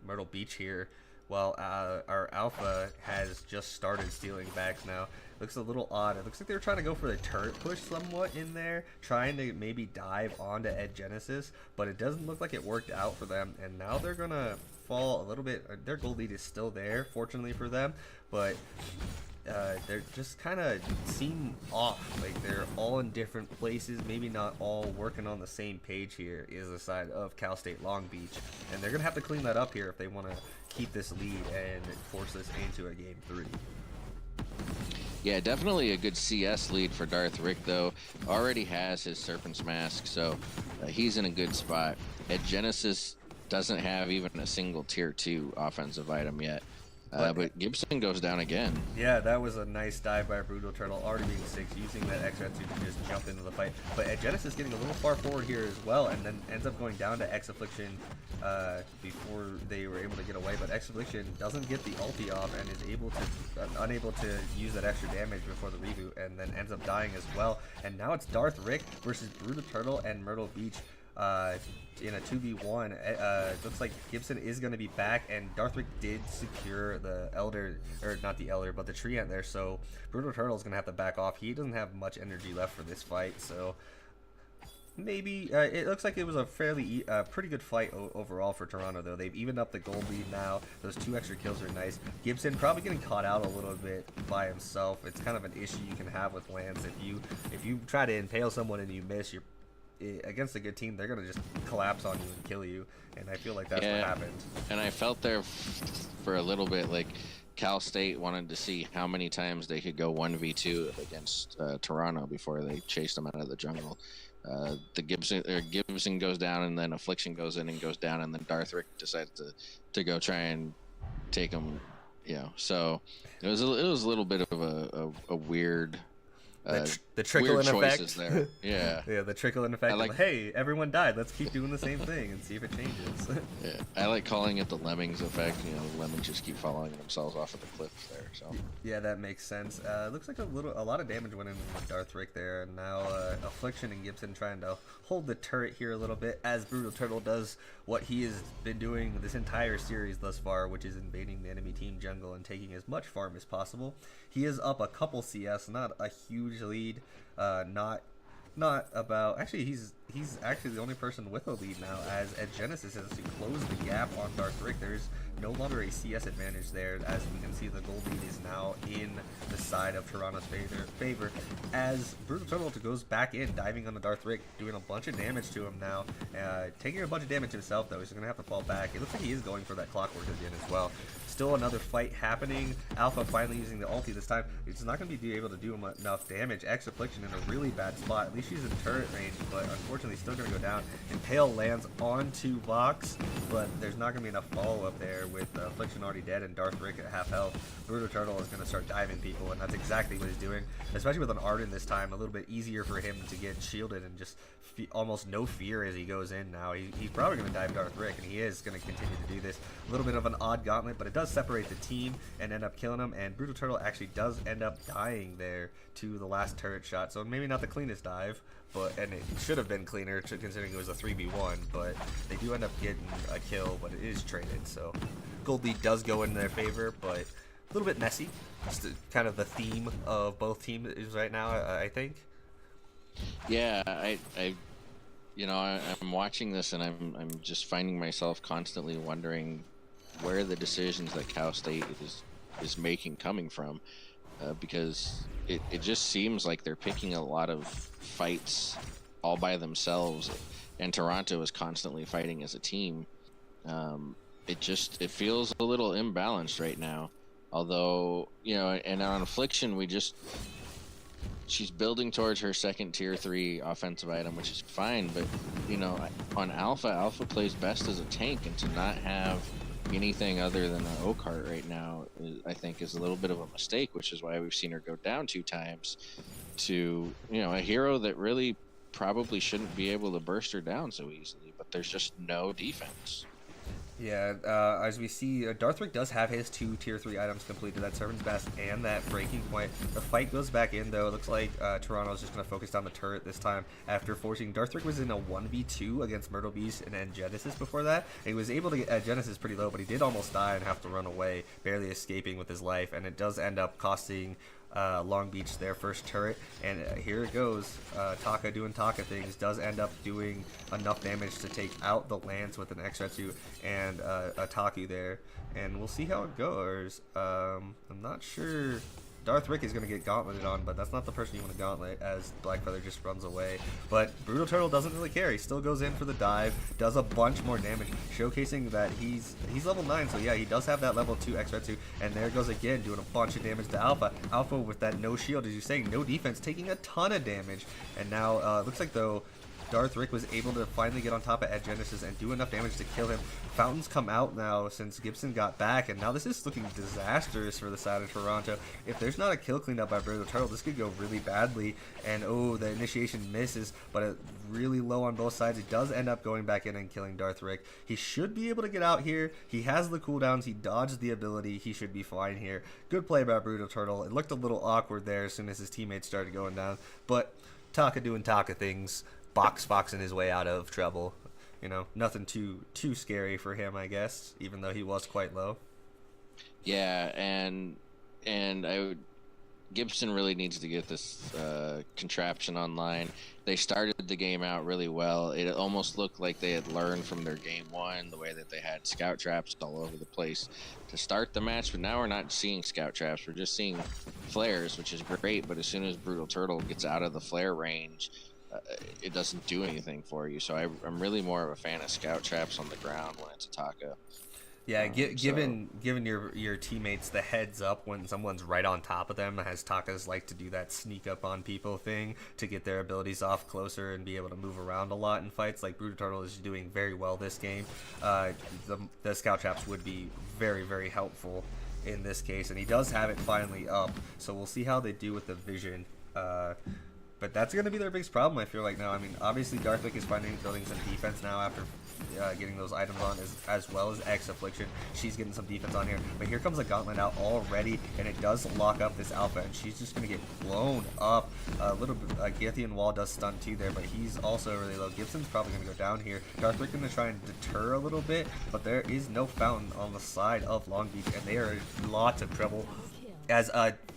Myrtle Beach here, while our Alpha has just started stealing backs now. Looks a little odd. It looks like they were trying to go for the turret push somewhat in there, trying to maybe dive onto Ed Genesis, but it doesn't look like it worked out for them, and now they're going to fall a little bit. Their gold lead is still there, fortunately for them, but they're just kind of seem off. Like they're all in different places, maybe not all working on the same page here is the side of Cal State Long Beach, and they're gonna have to clean that up here if they want to keep this lead and force this into a game 3. Yeah, definitely a good CS lead for Darth Rick, though. Already has his Serpent's Mask, so he's in a good spot. At Genesis doesn't have even a single tier 2 offensive item yet. But Gibson goes down again. Yeah, that was a nice dive by Brutal Turtle, already being 6, using that X-Red to just jump into the fight. But Genesis getting a little far forward here as well, and then ends up going down to X Affliction before they were able to get away. But X Affliction doesn't get the ulti off and is unable to use that extra damage before the reboot, and then ends up dying as well. And now it's Darth Rick versus Brutal Turtle and Myrtle Beach. In a 2v1, looks like Gibson is going to be back, and Darth Rick did secure the Elder, or not the Elder, but the tree ant there, so Brutal Turtle is going to have to back off. He doesn't have much energy left for this fight, so maybe, it looks like it was a fairly, pretty good fight overall for Toronto, though. They've evened up the gold lead now. Those 2 extra kills are nice. Gibson probably getting caught out a little bit by himself. It's kind of an issue you can have with Lance. If you try to impale someone and you miss, you're against a good team, they're gonna just collapse on you and kill you, and I feel like that's what happened. And I felt there for a little bit like Cal State wanted to see how many times they could go 1v2 against Toronto before they chased them out of the jungle. The Gibson goes down, and then Affliction goes in and goes down, and then Darth Rick decides to go try and take him. So it was a little bit of a weird The trickle-in weird effect. choices there. Yeah. Yeah, the trickle-in effect. I like Of, hey, everyone died. Let's keep doing the same thing and see if it changes. yeah, I like calling it the lemmings effect. You know, the lemmings just keep falling themselves off of the cliffs there. So Yeah, that makes sense. Looks like a lot of damage went in with Darth Rick there, and now Affliction and Gibson trying to hold the turret here a little bit as Brutal Turtle does what he has been doing this entire series thus far, which is invading the enemy team jungle and taking as much farm as possible. He is up a couple CS, not a huge lead, not about, actually he's actually the only person with a lead now, as Ed Genesis has to close the gap on Darth Rick. There's no longer a CS advantage there, as we can see the gold lead is now in the side of Toronto's favor as Brutal Turtle goes back in, diving on the Darth Rick, doing a bunch of damage to him now, taking a bunch of damage himself though. He's gonna have to fall back. It looks like he is going for that clockwork again as well. Still another fight happening. Alpha finally using the ulti this time. It's not going to be able to do him enough damage. X Affliction in a really bad spot. At least she's in turret range, but unfortunately still going to go down. Impale lands onto Vox, but there's not going to be enough follow-up there with Affliction already dead and Darth Rick at half health. Brutal Turtle is going to start diving people, and that's exactly what he's doing. Especially with an Arden this time, a little bit easier for him to get shielded and just almost no fear as he goes in now. He's probably going to dive Darth Rick, and he is going to continue to do this. A little bit of an odd gauntlet, but it does separate the team and end up killing him, and Brutal Turtle actually does end up dying there to the last turret shot. So maybe not the cleanest dive, and it should have been cleaner considering it was a 3v1, but they do end up getting a kill, but it is traded. So gold lead does go in their favor, but a little bit messy. Just kind of the theme of both teams is right now, I think. yeah, I'm watching this and I'm just finding myself constantly wondering where the decisions that Cal State is making coming from, because it just seems like they're picking a lot of fights all by themselves, and Toronto is constantly fighting as a team. It feels a little imbalanced right now. Although, and on Affliction, she's building towards her second tier 3 offensive item, which is fine, but on Alpha plays best as a tank, and to not have anything other than an O-Cart right now, I think is a little bit of a mistake, which is why we've seen her go down 2 times to, a hero that really probably shouldn't be able to burst her down so easily, but there's just no defense. Yeah, as we see, Darth Rick does have his 2 tier 3 items completed, that Servant's Best and that Breaking Point. The fight goes back in though. It looks like Toronto's just going to focus on the turret this time after forcing. Darth Rick was in a 1v2 against Myrtle Beast and Genesis before that. And he was able to get Genesis pretty low, but he did almost die and have to run away, barely escaping with his life. And it does end up costing Long Beach their first turret, and here it goes. Taka doing Taka things, does end up doing enough damage to take out the Lance with an X-Retsu and a Taku there, and we'll see how it goes. I'm not sure. Darth Rick is going to get gauntleted on, but that's not the person you want to gauntlet, as Blackfeather just runs away. But Brutal Turtle doesn't really care. He still goes in for the dive, does a bunch more damage, showcasing that he's level 9, so yeah, he does have that level 2 X-Retsu, and there goes again, doing a bunch of damage to Alpha. Alpha with that no shield, as you're saying, no defense, taking a ton of damage, and now looks like, though, Darth Rick was able to finally get on top of Ed Genesis and do enough damage to kill him. Fountains come out now since Gibson got back, and now this is looking disastrous for the side of Toronto. If there's not a kill cleaned up by Brutal Turtle, this could go really badly, and oh, the initiation misses, but it's really low on both sides. It does end up going back in and killing Darth Rick. He should be able to get out here. He has the cooldowns. He dodged the ability. He should be fine here. Good play by Brutal Turtle. It looked a little awkward there as soon as his teammates started going down, but Taka doing Taka things. Foxing his way out of trouble. Nothing too scary for him, I guess, even though he was quite low. Yeah, and Gibson really needs to get this contraption online. They started the game out really well. It almost looked like they had learned from their game 1, the way that they had scout traps all over the place to start the match, but now we're not seeing scout traps. We're just seeing flares, which is great, but as soon as Brutal Turtle gets out of the flare range, it doesn't do anything for you. So I'm really more of a fan of scout traps on the ground when it's a Taka. Yeah, given your teammates the heads up when someone's right on top of them, as Takas like to do that sneak up on people thing to get their abilities off closer and be able to move around a lot in fights, like Brutal Turtle is doing very well this game. The scout traps would be very, very helpful in this case, and he does have it finally up, so we'll see how they do with the vision But that's going to be their biggest problem, I feel like, now. I mean, obviously, Darthwick is finally building some defense now after getting those items on, as well as X Affliction. She's getting some defense on here. But here comes a Gauntlet out already, and it does lock up this Alpha, and she's just going to get blown up. A little bit, Githian Wall does stun too there, but he's also really low. Gibson's probably going to go down here. Darthwick going to try and deter a little bit, but there is no fountain on the side of Long Beach, and they are in lots of trouble. As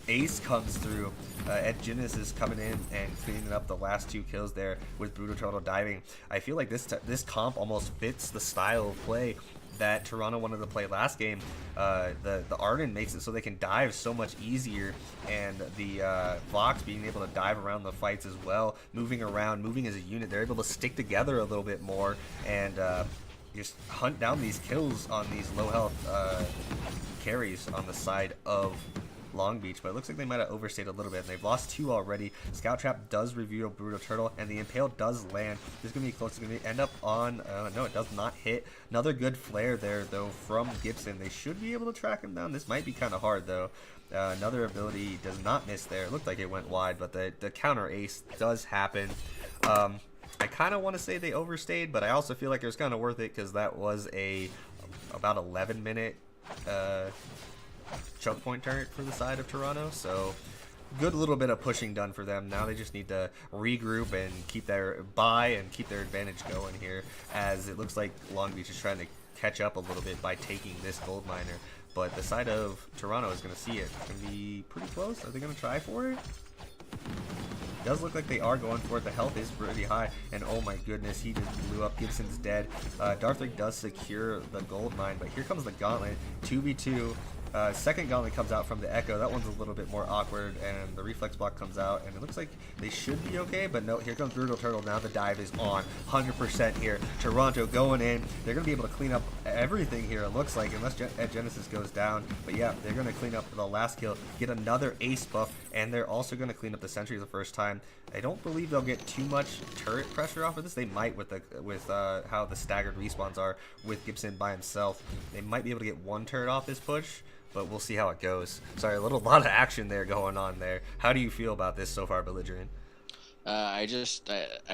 Ace comes through, Ed Ginnis is coming in and cleaning up the last 2 kills there with Brutal Turtle diving. I feel like this comp almost fits the style of play that Toronto wanted to play last game. The Arden makes it so they can dive so much easier, and the Vox being able to dive around the fights as well, moving around, moving as a unit. They're able to stick together a little bit more and just hunt down these kills on these low health carries on the side of Long Beach, but it looks like they might have overstayed a little bit, and they've lost 2 already. Scout Trap does reveal Brutal Turtle, and the Impale does land. This is going to be close. It's going to end up on, no, it does not hit. Another good flare there, though, from Gibson. They should be able to track him down. This might be kind of hard, though. Another ability does not miss there. It looked like it went wide, but the counter ace does happen. I kind of want to say they overstayed, but I also feel like it was kind of worth it, because that was about 11-minute choke point turret for the side of Toronto, so good little bit of pushing done for them. Now they just need to regroup and keep their keep their advantage going here, as it looks like Long Beach is trying to catch up a little bit by taking this gold miner, but the side of Toronto is going to see it. It's going to be pretty close. Are they going to try for it? It does look like they are going for it. The health is pretty high, and oh my goodness, he just blew up. Gibson's dead. Darthwick does secure the gold mine, but here comes the Gauntlet. 2v2. Second Gauntlet comes out from the Echo. That one's a little bit more awkward, and the Reflex Block comes out, and it looks like they should be okay, but no, here comes Brutal Turtle. Now the dive is on 100% here. Toronto going in. They're going to be able to clean up everything here, it looks like, unless Genesis goes down. But yeah, they're going to clean up the last kill, get another ace buff, and they're also going to clean up the sentry the first time. I don't believe they'll get too much turret pressure off of this. They might with how the staggered respawns are with Gibson by himself. They might be able to get 1 turret off this push, but we'll see how it goes. Sorry, a lot of action there going on there. How do you feel about this so far, Belligerent? I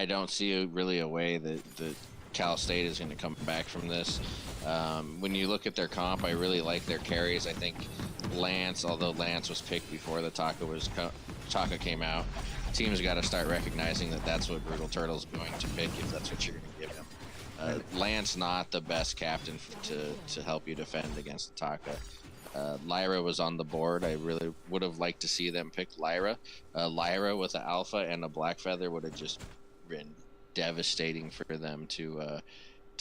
don't see really a way that Cal State is going to come back from this. When you look at their comp, I really like their carries. I think Lance, although Lance was picked before the Taka came out, teams got to start recognizing that that's what Brutal Turtle's going to pick if that's what you're going to give him. Lance not the best captain to help you defend against the Taka. Lyra was on the board. I really would have liked to see them pick Lyra. Lyra with an Alpha and a Black Feather would have just been devastating for them to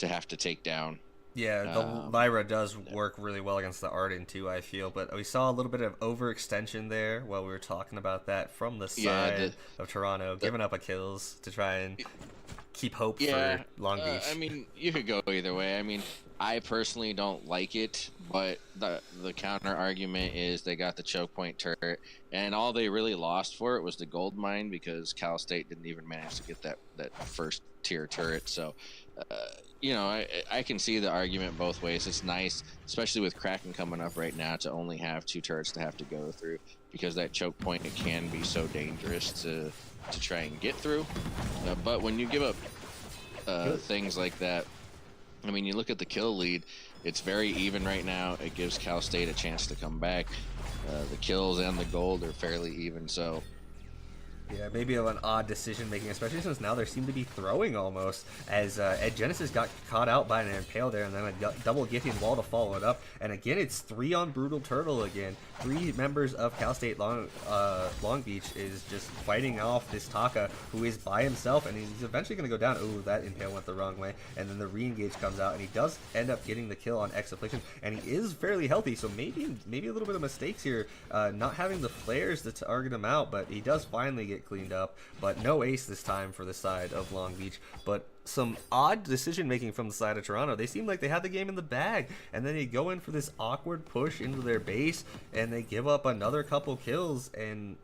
have to take down. Yeah, the Lyra does work really well against the Arden too, I feel, but we saw a little bit of overextension there while we were talking about that from the side of Toronto, giving up a kills to try and keep hope for Long Beach. I mean, you could go either way. I mean, I personally don't like it, but the counter argument is they got the choke point turret, and all they really lost for it was the gold mine, because Cal State didn't even manage to get that first tier turret. So, you know, I can see the argument both ways. It's nice, especially with Kraken coming up right now, to only have 2 turrets to have to go through, because that choke point, it can be so dangerous to try and get through. But when you give up things like that, I mean, you look at the kill lead, it's very even right now. It gives Cal State a chance to come back. The kills and the gold are fairly even, so... Yeah, maybe an odd decision making, especially since now they seem to be throwing almost, as Ed Genesis got caught out by an Impale there, and then a double Githian Wall to follow it up. And again, it's 3 on Brutal Turtle again. 3 members of Cal State Long Beach is just fighting off this Taka, who is by himself, and he's eventually going to go down. Ooh, that Impale went the wrong way. And then the re-engage comes out, and he does end up getting the kill on X Affliction, and he is fairly healthy, so maybe a little bit of mistakes here, not having the flares to target him out, but he does finally get cleaned up. But no ace this time for the side of Long Beach, but some odd decision making from the side of Toronto. They seem like they had the game in the bag, and then they go in for this awkward push into their base, and they give up another couple kills, and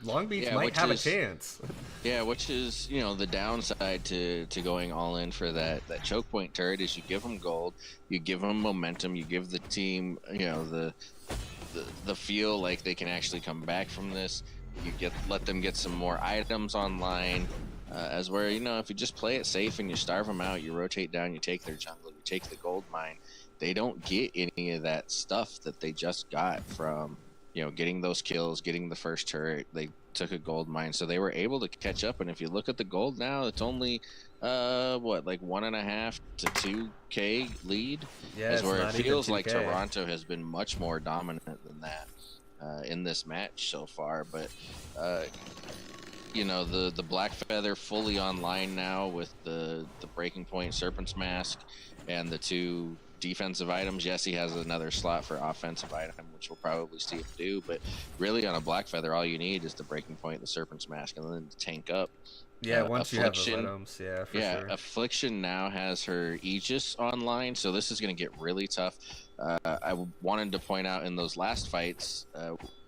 Long Beach might have a chance. Yeah, which is, you know, the downside to going all in for that choke point turret is you give them gold, you give them momentum, you give the team, you know, the feel like they can actually come back from this. you let them get some more items online. As where, if you just play it safe and you starve them out, you rotate down, you take their jungle, you take the gold mine. They don't get any of that stuff that they just got from getting those kills, getting the first turret. They took a gold mine, so they were able to catch up. And if you look at the gold now, it's only like 1.5 to 2K lead. Yeah, As it's where it not even feels like 2K. Toronto has been much more dominant than that in this match so far. But the Black Feather fully online now with the Breaking Point Serpent's Mask and the 2 defensive items. Yes, he has another slot for offensive item, which we'll probably see him do. But really, on a Black Feather, all you need is the Breaking Point, the Serpent's Mask, and then to tank up. Yeah, once you have those Affliction, items, yeah, for sure. Affliction now has her Aegis online, so this is going to get really tough. I wanted to point out in those last fights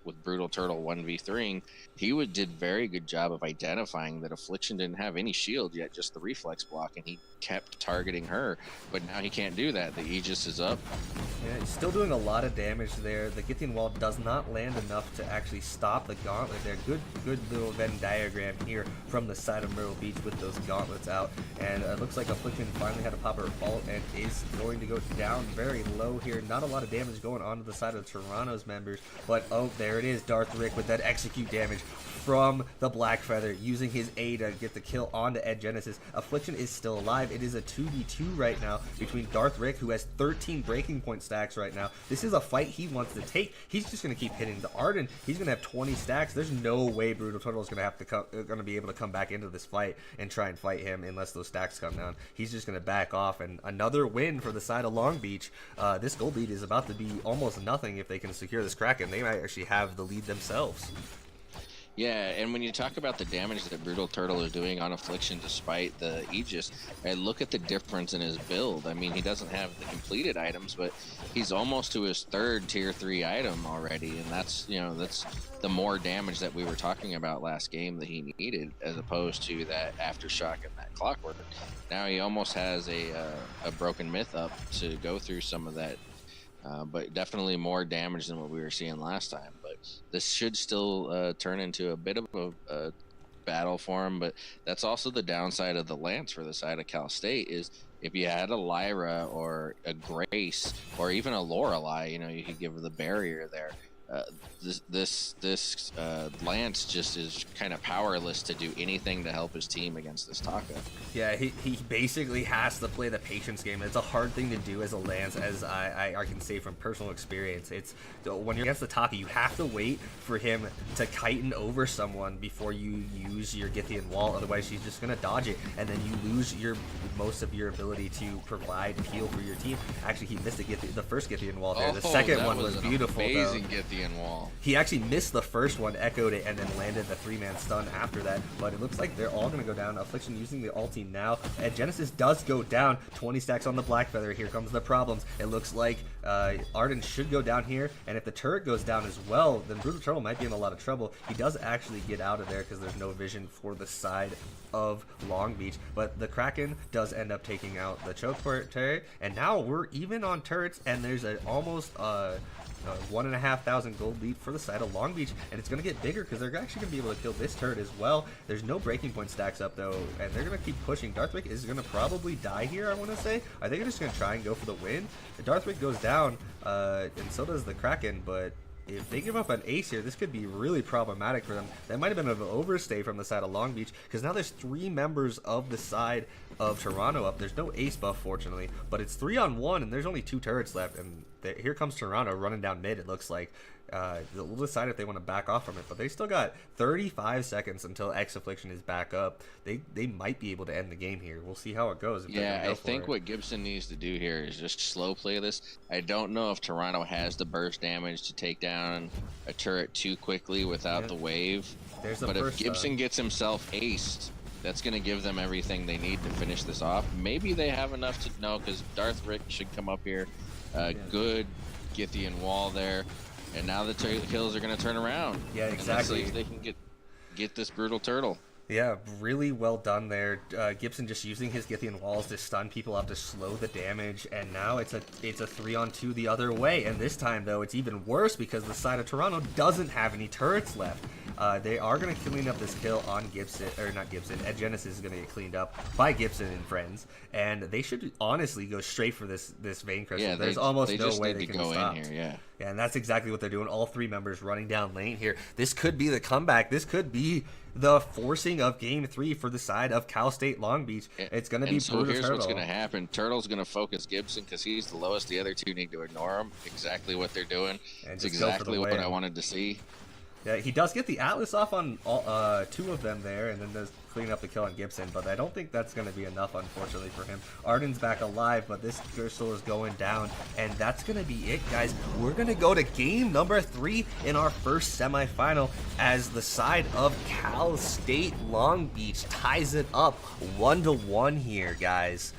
with Brutal Turtle 1v3ing, he did very good job of identifying that Affliction didn't have any shield yet, just the reflex block, and he kept targeting her. But now he can't do that. The Aegis is up. Yeah, he's still doing a lot of damage there. The Githian Wall does not land enough to actually stop the gauntlet there. Good little Venn diagram here from the side of Myrtle Beach with those gauntlets out. And it looks like Affliction finally had to pop her ult and is going to go down very low here. Not a lot of damage going on to the side of Toronto's members. But, oh, there it is. Darth Rick with that execute damage from the Black Feather, using his A to get the kill onto Ed Genesis. Affliction is still alive. It is a 2v2 right now between Darth Rick, who has 13 breaking point stacks right now. This is a fight he wants to take. He's just going to keep hitting the Arden. He's going to have 20 stacks. There's no way Brutal Turtle is going to be able to come back into this fight and try and fight him unless those stacks come down. He's just going to back off, and another win for the side of Long Beach. This gold lead is about to be almost nothing if they can secure this Kraken. They might actually have the lead themselves. Yeah, and when you talk about the damage that Brutal Turtle is doing on Affliction despite the Aegis, and look at the difference in his build. I mean, he doesn't have the completed items, but he's almost to his 3rd tier 3 item already, and that's the more damage that we were talking about last game that he needed, as opposed to that Aftershock and that Clockwork. Now he almost has a Broken Myth up to go through some of that. But definitely more damage than what we were seeing last time. But this should still turn into a bit of a battle for him. But that's also the downside of the Lance for the side of Cal State, is if you had a Lyra or a Grace or even a Lorelei, you could give her the barrier there. This Lance just is kind of powerless to do anything to help his team against this Taka. Yeah, he basically has to play the patience game. It's a hard thing to do as a Lance, as I can say from personal experience. It's when you're against the Taka, you have to wait for him to chitin over someone before you use your Githian Wall. Otherwise, she's just going to dodge it, and then you lose most of your ability to provide heal for your team. Actually, he missed the first Githian Wall there. The second one was beautiful, amazing Githian Wall. He actually missed the first one, echoed it, and then landed the 3-man stun after that. But it looks like they're all going to go down. Affliction using the ulti now. And Genesis does go down. 20 stacks on the Black Feather. Here comes the problems. It looks like Arden should go down here. And if the turret goes down as well, then Brutal Turtle might be in a lot of trouble. He does actually get out of there because there's no vision for the side of Long Beach. But the Kraken does end up taking out the choke turret. And now we're even on turrets, and there's an almost 1,500 gold lead for the side of Long Beach, and it's going to get bigger because they're actually going to be able to kill this turret as well. There's no breaking point stacks up though, and they're going to keep pushing. Darthwick is going to probably die here, I want to say. I think they're just going to try and go for the win. Darthwick goes down, and so does the Kraken, but if they give up an ace here, this could be really problematic for them. That might have been an overstay from the side of Long Beach, because now there's 3 members of the side of Toronto up. There's no ace buff, fortunately, but it's 3-on-1, and there's only 2 turrets left, and here comes Toronto running down mid, it looks like. They'll decide if they want to back off from it, but they still got 35 seconds until X Affliction is back up. They might be able to end the game here. We'll see how it goes. Yeah, I think what Gibson needs to do here is just slow play this. I don't know if Toronto has the burst damage to take down a turret too quickly without the wave. But if Gibson gets himself aced, that's going to give them everything they need to finish this off. Maybe they have enough to know, because Darth Rick should come up here. Good Githian Wall there. And now the kills are going to turn around. Yeah, exactly. And let's see if they can get this Brutal Turtle. Yeah, really well done there. Gibson just using his Githian Walls to stun people up to slow the damage, and now it's a 3-on-2 the other way. And this time, though, it's even worse because the side of Toronto doesn't have any turrets left. They are going to clean up this kill on Gibson, or not Gibson. Ed Genesis is going to get cleaned up by Gibson and friends, and they should honestly go straight for this vein crystal. Yeah, There's almost they no just way need they to can go be in stopped. here. Yeah. Yeah, and that's exactly what they're doing. All three members running down lane here. This could be the comeback. This could be the forcing of Game 3 for the side of Cal State Long Beach. It's going to be so Brutal here's Turtle. what's going to happen. Turtle's going to focus Gibson because he's the lowest. The other two need to ignore him. Exactly what they're doing. And It's just go for exactly the what win. I wanted to see. Yeah, he does get the Atlas off on all, two of them there, and then does clean up the kill on Gibson, but I don't think that's going to be enough, unfortunately, for him. Arden's back alive, but this crystal is going down, and that's going to be it, guys. We're going to go to game number 3 in our first semifinal as the side of Cal State Long Beach ties it up 1-1 here, guys.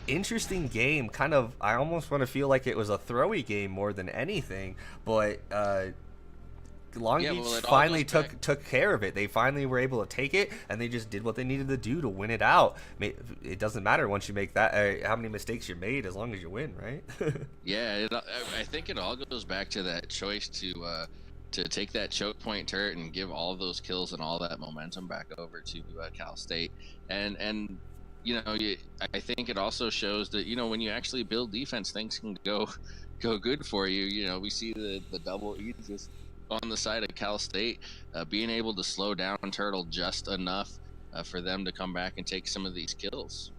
Interesting game. Kind of, I almost want to feel like it was a throwy game more than anything, but Long Beach finally took care of it. They finally were able to take it, and they just did what they needed to do to win it out. It doesn't matter once you make that how many mistakes you made, as long as you win, right? Yeah, I think it all goes back to that choice to take that choke point turret and give all those kills and all that momentum back over to Cal State, and you know, I think it also shows that, you know, when you actually build defense, things can go good for you. You know, we see the double E just on the side of Cal State, being able to slow down Turtle just enough for them to come back and take some of these kills.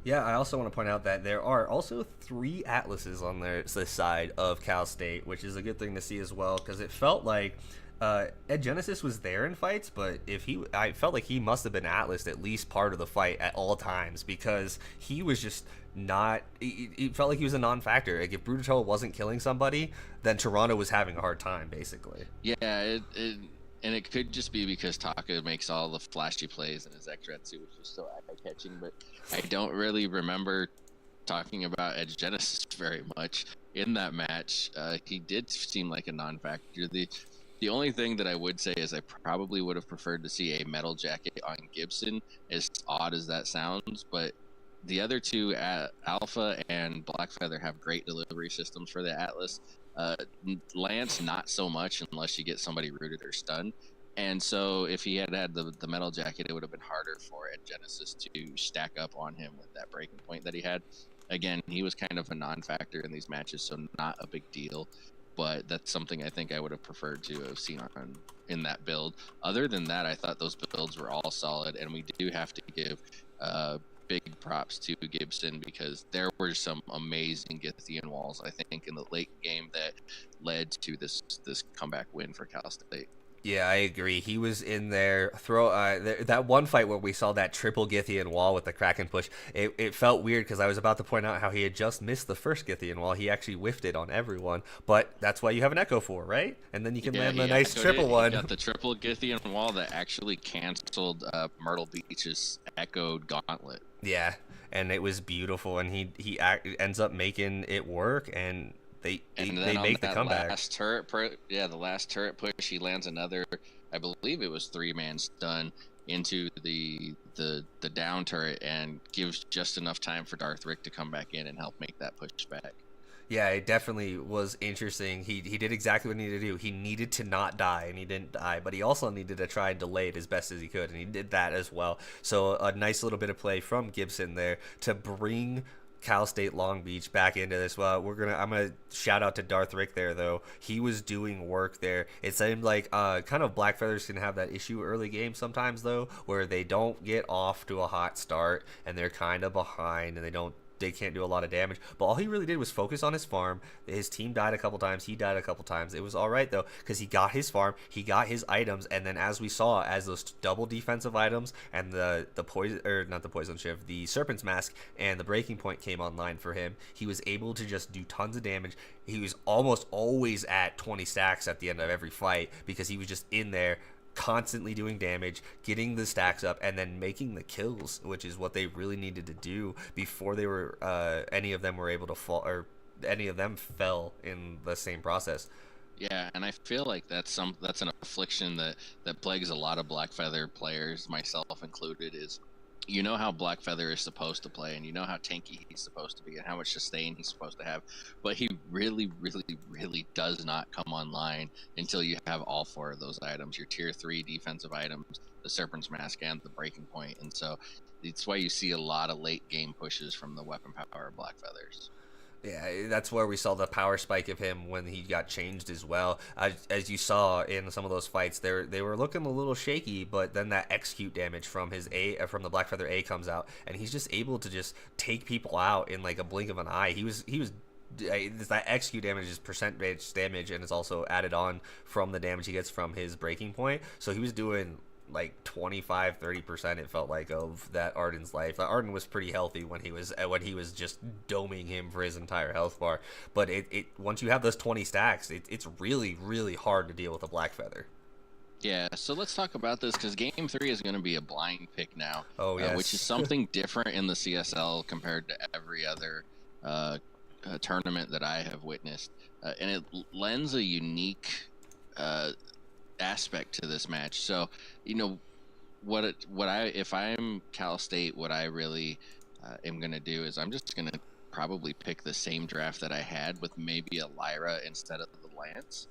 Yeah, I also want to point out that there are also 3 Atlases on this side of Cal State, which is a good thing to see as well, because it felt like Ed Genesis was there in fights, but I felt like he must have been Atlas at least part of the fight at all times, because he was just not. It felt like he was a non-factor. Like if Brutal wasn't killing somebody, then Toronto was having a hard time, basically. Yeah, and it could just be because Taka makes all the flashy plays in his Ekretsu, which is so eye-catching, but I don't really remember talking about Edge Genesis very much in that match. He did seem like a non-factor. The only thing that I would say is I probably would have preferred to see a metal jacket on Gibson, as odd as that sounds, but the other two, Alpha and Blackfeather, have great delivery systems for the Atlas. Lance, not so much unless you get somebody rooted or stunned. And so if he had the metal jacket, it would have been harder for Ed Genesis to stack up on him with that breaking point that he had. Again, he was kind of a non-factor in these matches, so not a big deal. But that's something I think I would have preferred to have seen in that build. Other than that, I thought those builds were all solid, and we do have to give big props to Gibson, because there were some amazing Githian walls, I think, in the late game that led to this comeback win for Cal State. Yeah, I agree. He was in there. That one fight where we saw that triple Githian wall with the Kraken push. It felt weird because I was about to point out how he had just missed the first Githian wall. He actually whiffed it on everyone, but that's why you have an Echo for, right? And then you can land the nice triple one. He got the triple Githian wall that actually canceled Myrtle Beach's Echoed Gauntlet. Yeah, and it was beautiful, and he ends up making it work, and they make the comeback. The last turret push, he lands another, I believe it was 3-man stun into the down turret, and gives just enough time for Darth Rick to come back in and help make that push back. Yeah, it definitely was interesting. He did exactly what he needed to do. He needed to not die, and he didn't die, but he also needed to try and delay it as best as he could, and he did that as well. So a nice little bit of play from Gibson there to bring Cal State Long Beach back into this. Well, I'm gonna shout out to Darth Rick there, though. He was doing work there. It seemed like kind of Blackfeathers can have that issue early game sometimes, though, where they don't get off to a hot start and they're kind of behind and they can't do a lot of damage, but all he really did was focus on his farm. His team died a couple times, he died a couple times. It was all right though, because he got his farm, he got his items, and then as we saw, as those double defensive items and the poison, or not the poison shift, the serpent's mask and the breaking point came online for him, he was able to just do tons of damage. He was almost always at 20 stacks at the end of every fight because he was just in there constantly doing damage, getting the stacks up, and then making the kills, which is what they really needed to do before they were any of them were able to fall, or any of them fell in the same process. Yeah, and I feel like that's an affliction that plagues a lot of Blackfeather players, myself included, is You know how Blackfeather is supposed to play, and you know how tanky he's supposed to be, and how much sustain he's supposed to have. But he really, really, really does not come online until you have all four of those items: your tier 3 defensive items, the Serpent's Mask, and the Breaking Point. And so it's why you see a lot of late game pushes from the weapon power of Blackfeathers. Yeah, that's where we saw the power spike of him when he got changed as well. As you saw in some of those fights, they were looking a little shaky, but then that execute damage from his from the Blackfeather A comes out, and he's just able to just take people out in like a blink of an eye. He was that execute damage is percentage damage, and it's also added on from the damage he gets from his breaking point. So he was doing like 25-30% it felt like of that Arden's life. Arden was pretty healthy when he was just doming him for his entire health bar, but it once you have those 20 stacks, it's really really hard to deal with a Blackfeather. Yeah, so let's talk about this because Game 3 is going to be a blind pick now. Oh yes. Which is something different in the CSL compared to every other tournament that I have witnessed. And it lends a unique aspect to this match. So, you know, if I'm Cal State, what I really am going to do is I'm just going to probably pick the same draft that I had with maybe a Lyra instead of the Lance.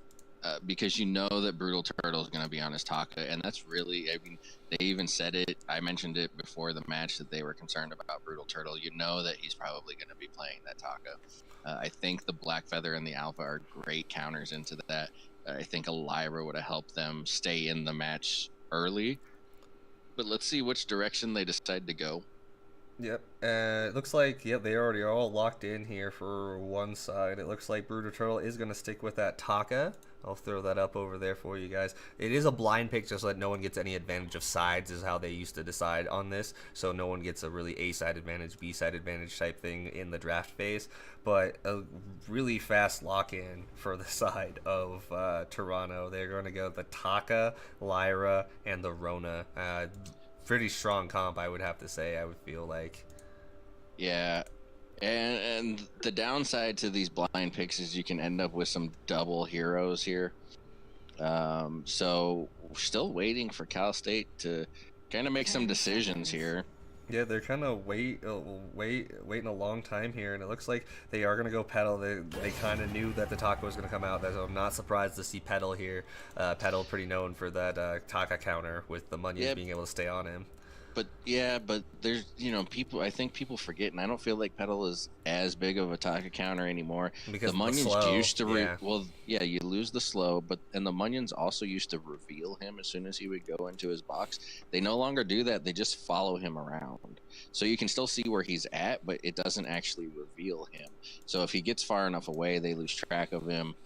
Because you know that Brutal Turtle is going to be on his Taka, and that's really, I mean, they even said it, I mentioned it before the match that they were concerned about Brutal Turtle. You know that he's probably going to be playing that Taka. I think the Blackfeather and the Alpha are great counters into that. I think a Lyra would have helped them stay in the match early. But let's see which direction they decide to go. Yep. It looks like, they already are all locked in here for one side. It looks like Brutal Turtle is going to stick with that Taka. I'll throw that up over there for you guys. It is a blind pick just so that no one gets any advantage of sides is how they used to decide on this. So no one gets a really A-side advantage, B-side advantage type thing in the draft phase. But a really fast lock-in for the side of Toronto. They're going to go the Taka, Lyra, and the Rona. Pretty strong comp, I would have to say. I would feel like. Yeah, and the downside to these blind picks is you can end up with some double heroes here. So we're still waiting for Cal State to kind of make some decisions here. Yeah, they're kind of waiting a long time here, and it looks like they are going to go Petal. They kind of knew that the Taka was going to come out, so I'm not surprised to see Petal here. Petal pretty known for that Taka counter with the Munions being able to stay on him. But there's, people, I think people forget, and I don't feel like Petal is as big of a Taka counter anymore. Because the Munions used to, yeah. You lose the slow, and the Munions also used to reveal him as soon as he would go into his box. They no longer do that. They just follow him around. So you can still see where he's at, but it doesn't actually reveal him. So if he gets far enough away, they lose track of him.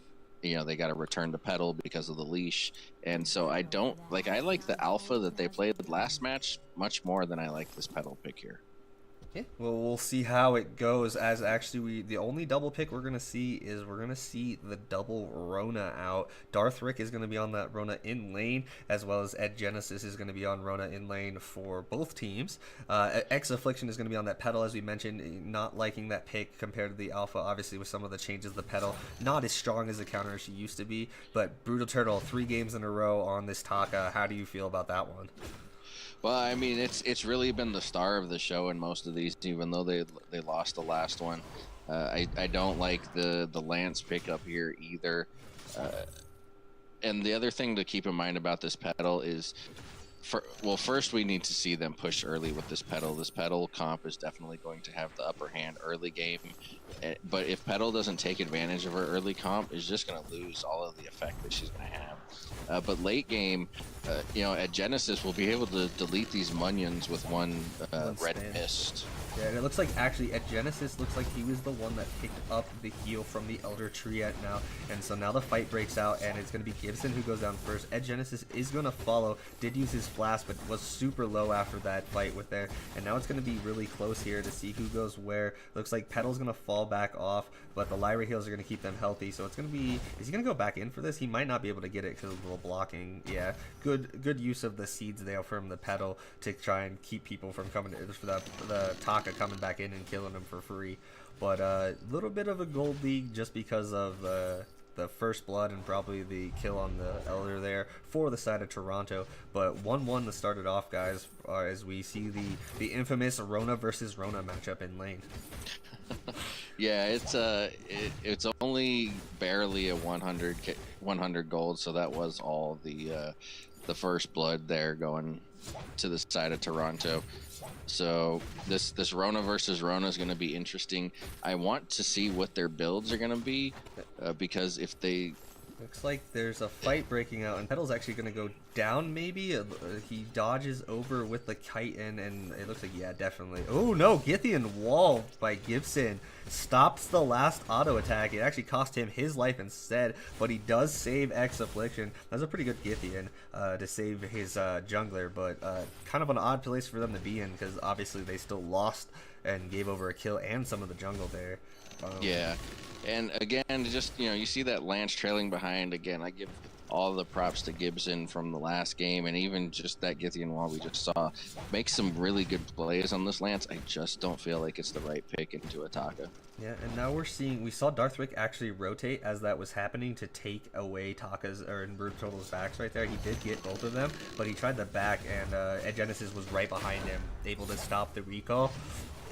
They got to return to Petal because of the leash. And so I like the Alpha that they played last match much more than I like this Petal pick here. Yeah, well, we'll see how it goes. As actually, the only double pick we're gonna see is the double Rona out. Darth Rick is gonna be on that Rona in lane, as well as Ed Genesis is gonna be on Rona in lane for both teams. X Affliction is gonna be on that Petal, as we mentioned. Not liking that pick compared to the Alpha, obviously with some of the changes. The Petal not as strong as a counter as she used to be, but Brutal Turtle 3 games in a row on this Taka. How do you feel about that one? Well, I mean, it's really been the star of the show in most of these, even though they lost the last one. I don't like the Lance pickup here either. And the other thing to keep in mind about this Petal is, first we need to see them push early with this Petal. This Petal comp is definitely going to have the upper hand early game. But if Petal doesn't take advantage of her early comp, is just going to lose all of the effect that she's going to have. But late game, at Genesis, we'll be able to delete these Munions with one red mist. Yeah, and it looks like actually at Genesis, looks like he was the one that picked up the heal from the Elder Triad now. And so now the fight breaks out, and it's going to be Gibson who goes down first. Ed Genesis is going to follow, did use his flash, but was super low after that fight with there. And now it's going to be really close here to see who goes where. Looks like Petal's going to fall back off, but the Lyra heals are going to keep them healthy. So it's going to be, is he going to go back in for this? He might not be able to get it because of the blocking. Yeah, good use of the seeds there from the Petal to try and keep people from coming for the Taka coming back in and killing him for free. But a little bit of a gold league just because of the first blood and probably the kill on the Elder there for the side of Toronto. But 1-1 to start it off, guys, as we see the infamous Rona versus Rona matchup in lane. Yeah, it's only barely a 100 gold, so that was all the first blood there going to the side of Toronto. So this Rona versus Rona is going to be interesting. I want to see what their builds are going to be, because if they... Looks like there's a fight breaking out, and Petal's actually going to go down, maybe? He dodges over with the kite, and it looks like, yeah, definitely. Oh, no, Githian wall by Gibson stops the last auto attack. It actually cost him his life instead, but he does save X Affliction. That's a pretty good Githian to save his jungler, but kind of an odd place for them to be in, because obviously they still lost and gave over a kill and some of the jungle there. Yeah. And again, just, you see that Lance trailing behind. Again, I give all the props to Gibson from the last game, and even just that Githian wall we just saw make some really good plays on this Lance. I just don't feel like it's the right pick into Ataka. Yeah, and now we saw Darth Rick actually rotate as that was happening to take away Taka's or Brutal's backs right there. He did get both of them, but he tried the back, and Ed Genesis was right behind him, able to stop the recall.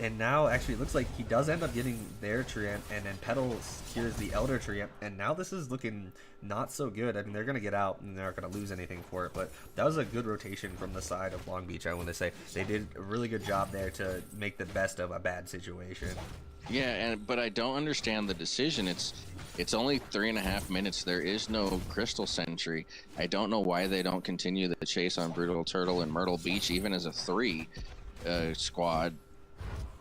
And now, actually, it looks like he does end up getting their Treant, and then Petal secures the Elder Treant, and now this is looking not so good. I mean, they're going to get out, and they're not going to lose anything for it, but that was a good rotation from the side of Long Beach, I want to say. They did a really good job there to make the best of a bad situation. Yeah, but I don't understand the decision. It's only 3.5 minutes. There is no Crystal Sentry. I don't know why they don't continue the chase on Brutal Turtle and Myrtle Beach, even as a 3 squad.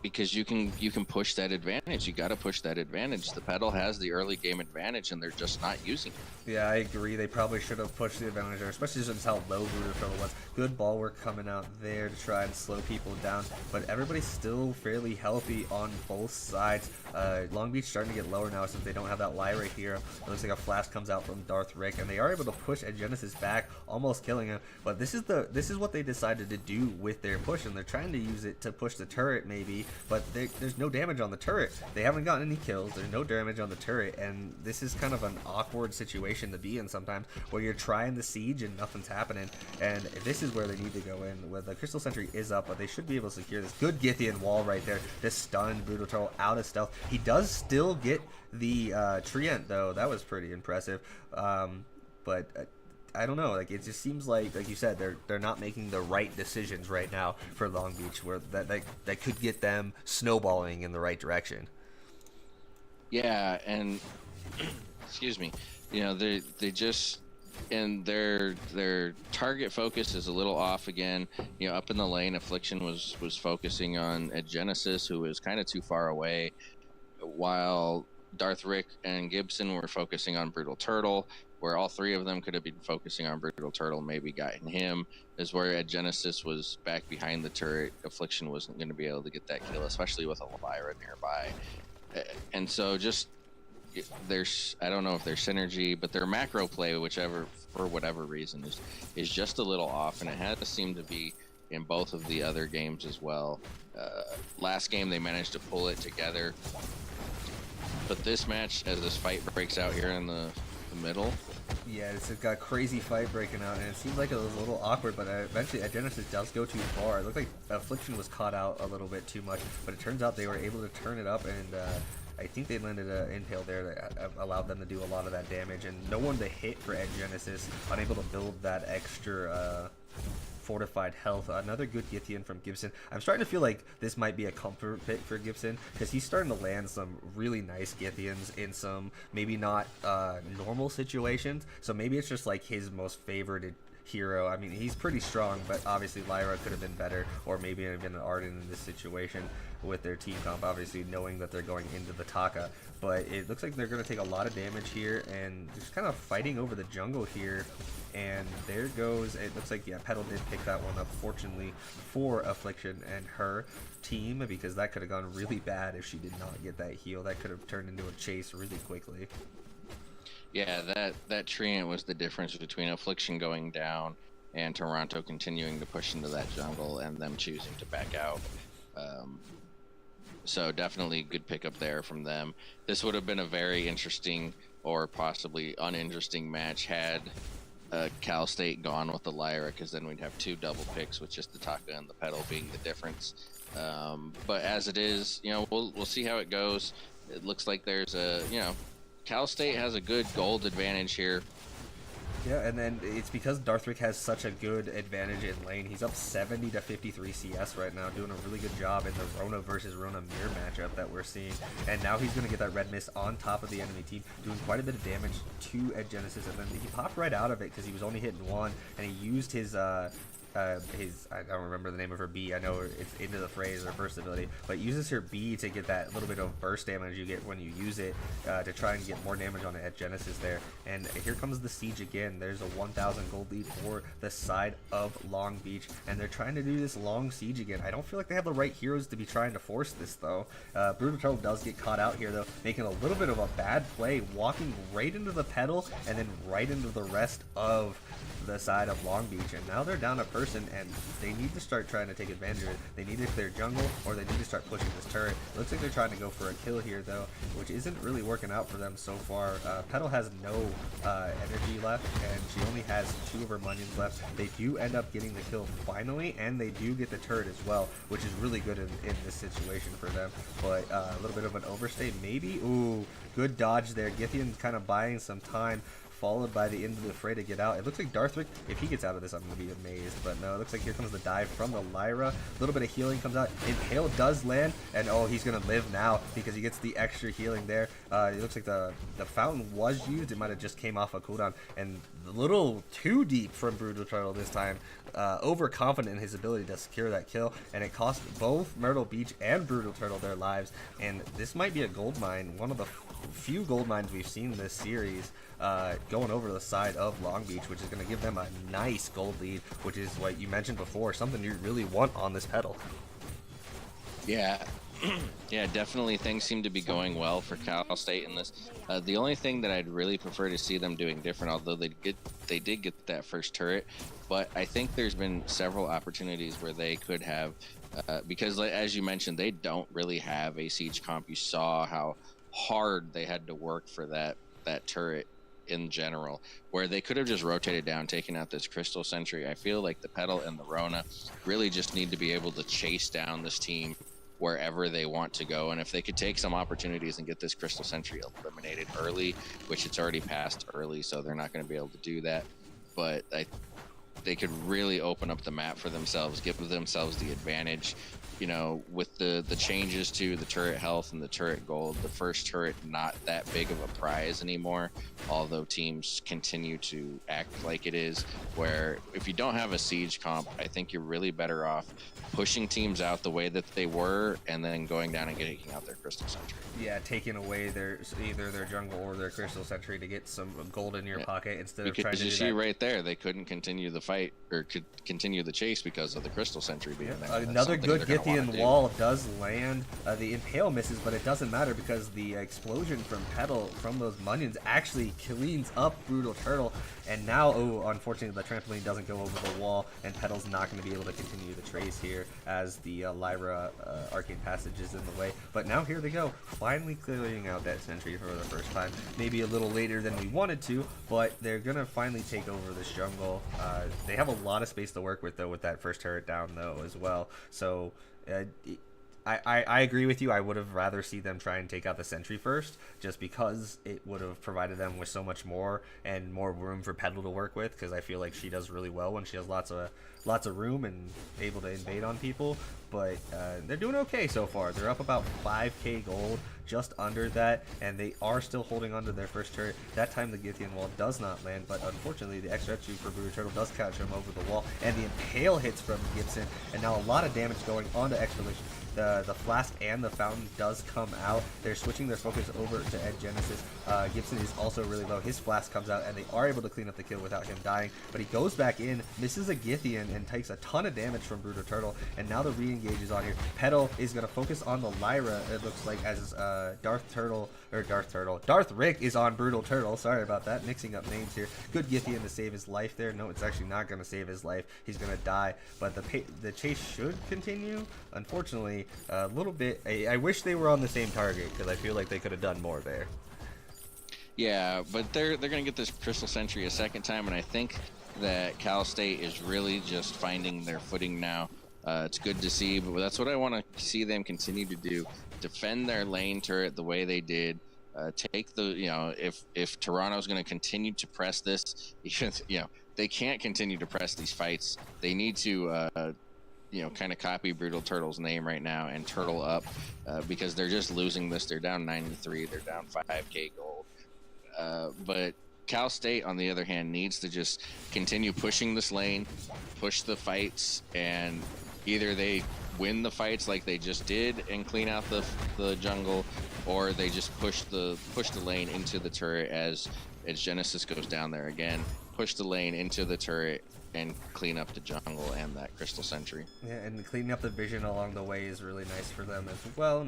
Because you can push that advantage. You got to push that advantage. The Petal has the early game advantage, and they're just not using it. Yeah, I agree. They probably should have pushed the advantage there, especially since how low Brutal Turtle was. Good ball work coming out there to try and slow people down, but everybody's still fairly healthy on both sides. Long Beach starting to get lower now since they don't have that Lyra here. It looks like a flash comes out from Darth Rick, and they are able to push Ed Genesis back, almost killing him. But this is what they decided to do with their push, and they're trying to use it to push the turret maybe. But there's no damage on the turret. They haven't gotten any kills. There's no damage on the turret, and this is kind of an awkward situation to be in sometimes, where you're trying the siege and nothing's happening. And this is where they need to go in. With the Crystal Sentry is up, but they should be able to secure this. Good Githian wall right there to stun Brutal Turtle out of stealth. He does still get the Treant though. That was pretty impressive. But I don't know, like it just seems like you said, they're not making the right decisions right now for Long Beach, where that could get them snowballing in the right direction. Yeah, and excuse me, they just, and their target focus is a little off again. Up in the lane, Affliction was focusing on Ed Genesis, who was kind of too far away, while Darth Rick and Gibson were focusing on Brutal Turtle, where all three of them could have been focusing on Brutal Turtle, maybe gotten him, is where Ed Genesis was back behind the turret. Affliction wasn't going to be able to get that kill, especially with a Lyra nearby. And so just, I don't know if there's synergy, but their macro play, for whatever reason, is just a little off, and it has seemed to be in both of the other games as well. Last game they managed to pull it together, but this match, as this fight breaks out here in the middle. Yeah, it's got a crazy fight breaking out, and it seems like it was a little awkward, but eventually Genesis does go too far. It looked like Affliction was caught out a little bit too much, but it turns out they were able to turn it up, and I think they landed an impale there that allowed them to do a lot of that damage, and no one to hit for Ed Genesis, unable to build that extra fortified health. Another good Githian from Gibson. I'm starting to feel like this might be a comfort pick for Gibson, because he's starting to land some really nice Githians in some maybe not normal situations. So maybe it's just like his most favorited hero. I mean, he's pretty strong, but obviously Lyra could have been better, or maybe even an Arden in this situation with their team comp, obviously knowing that they're going into the Taka. But it looks like they're going to take a lot of damage here, and just kind of fighting over the jungle here. And there goes, it looks like, yeah, Petal did pick that one up, fortunately for Affliction and her team, because that could have gone really bad if she did not get that heal. That could have turned into a chase really quickly. Yeah, that Treant was the difference between Affliction going down and Toronto continuing to push into that jungle and them choosing to back out. So definitely good pickup there from them. This would have been a very interesting or possibly uninteresting match had Cal State gone with the Lyra, because then we'd have 2 double picks with just the Taka and the pedal being the difference. But as it is, we'll see how it goes. It looks like there's Cal State has a good gold advantage here. Yeah, and then it's because Darthrick has such a good advantage in lane. He's up 70 to 53 CS right now, doing a really good job in the Rona versus Rona mirror matchup that we're seeing. And now he's going to get that red mist on top of the enemy team, doing quite a bit of damage to Ed Genesis. And then he popped right out of it because he was only hitting 1, and he used his I don't remember the name of her B. I know it's into the phrase, her first ability, but uses her B to get that little bit of burst damage you get when you use it, to try and get more damage on it at Genesis there. And here comes the siege again. There's a 1,000 gold lead for the side of Long Beach, and they're trying to do this long siege again. I don't feel like they have the right heroes to be trying to force this though. Brutal Turtle does get caught out here though, making a little bit of a bad play, walking right into the pedal and then right into the rest of the side of Long Beach, and now they're down a person, and they need to start trying to take advantage of it. They need to clear jungle, or they need to start pushing this turret. Looks like they're trying to go for a kill here though, which isn't really working out for them so far. Petal has no energy left, and she only has 2 of her minions left. They do end up getting the kill finally, and they do get the turret as well, which is really good in this situation for them. But a little bit of an overstay maybe. Ooh, good dodge there. Githian kind of buying some time, followed by the end of the fray to get out. It looks like Darthrick, if he gets out of this, I'm going to be amazed. But no, it looks like here comes the dive from the Lyra. A little bit of healing comes out. Impale does land, and oh, he's going to live now because he gets the extra healing there. It looks like the fountain was used. It might have just came off a cooldown. And a little too deep from Brutal Turtle this time. Overconfident in his ability to secure that kill, and it cost both Myrtle Beach and Brutal Turtle their lives. And this might be a gold mine, one of the few gold mines we've seen this series, going over to the side of Long Beach, which is going to give them a nice gold lead, which is what you mentioned before, something you really want on this pedal. Yeah. Yeah, definitely things seem to be going well for Cal State in this. The only thing that I'd really prefer to see them doing different, although they did get that first turret, but I think there's been several opportunities where they could have, because as you mentioned, they don't really have a siege comp. You saw how hard they had to work for that turret in general, where they could have just rotated down, taken out this Crystal Sentry. I feel like the Petal and the Rona really just need to be able to chase down this team wherever they want to go, and if they could take some opportunities and get this Crystal Sentry eliminated early, which it's already passed early, so they're not going to be able to do that, but they could really open up the map for themselves, give themselves the advantage. With the changes to the turret health and the turret gold, the first turret not that big of a prize anymore, although teams continue to act like it is, where if you don't have a siege comp, I think you're really better off pushing teams out the way that they were, and then going down and getting out their Crystal Sentry. Yeah, taking away either their jungle or their Crystal Sentry to get some gold in your pocket instead of trying to do that. Because you see right there, they couldn't continue the fight or could continue the chase because of the Crystal Sentry being there. Another good Githian wall does land. The Impale misses, but it doesn't matter because the explosion from Petal from those minions actually cleans up Brutal Turtle. And now, unfortunately, the trampoline doesn't go over the wall, and Petal's not going to be able to continue the trace here as the Lyra Arcane Passage is in the way. But now here they go, finally clearing out that sentry for the first time. Maybe a little later than we wanted to, but they're going to finally take over this jungle. They have a lot of space to work with, though, with that first turret down, though, as well. So I agree with you. I would have rather see them try and take out the sentry first, just because it would have provided them with so much more and more room for Petal to work with, because I feel like she does really well when she has lots of room and able to invade on people. But they're doing okay so far. They're up about 5k gold, just under that, and they are still holding on to their first turret. That time the Githian wall does not land, but unfortunately the extra shoot for Brutal Turtle does catch him over the wall, and the Impale hits from Gibson, and now a lot of damage going onto Expedition. The flask and the fountain does come out. They're switching their focus over to Ed Genesis. Gibson is also really low. His flask comes out, and they are able to clean up the kill without him dying. But he goes back in, misses a Githian, and takes a ton of damage from Brutal Turtle. And now the re-engage is on here. Petal is going to focus on the Lyra, it looks like, as Darth Rick is on Brutal Turtle. Sorry about that, mixing up names here. Good Githian to save his life there. No, it's actually not going to save his life. He's going to die. But the chase should continue. Unfortunately, unfortunately, a little bit. I wish they were on the same target because I feel like they could have done more there. Yeah, but they're gonna get this Crystal Century a second time, and I think that Cal State is really just finding their footing now. It's good to see, but that's what I want to see them continue to do: defend their lane turret the way they did. Take the if Toronto's going to continue to press this, they can't continue to press these fights. They need to kind of copy Brutal Turtle's name right now and turtle up because they're just losing this. They're down 93. They're down 5K gold. But Cal State, on the other hand, needs to just continue pushing this lane, push the fights, and either they win the fights like they just did and clean out the jungle, or they just push the lane into the turret as Genesis goes down there again. Push the lane into the turret and clean up the jungle and that Crystal Century. Yeah, and cleaning up the vision along the way is really nice for them as well.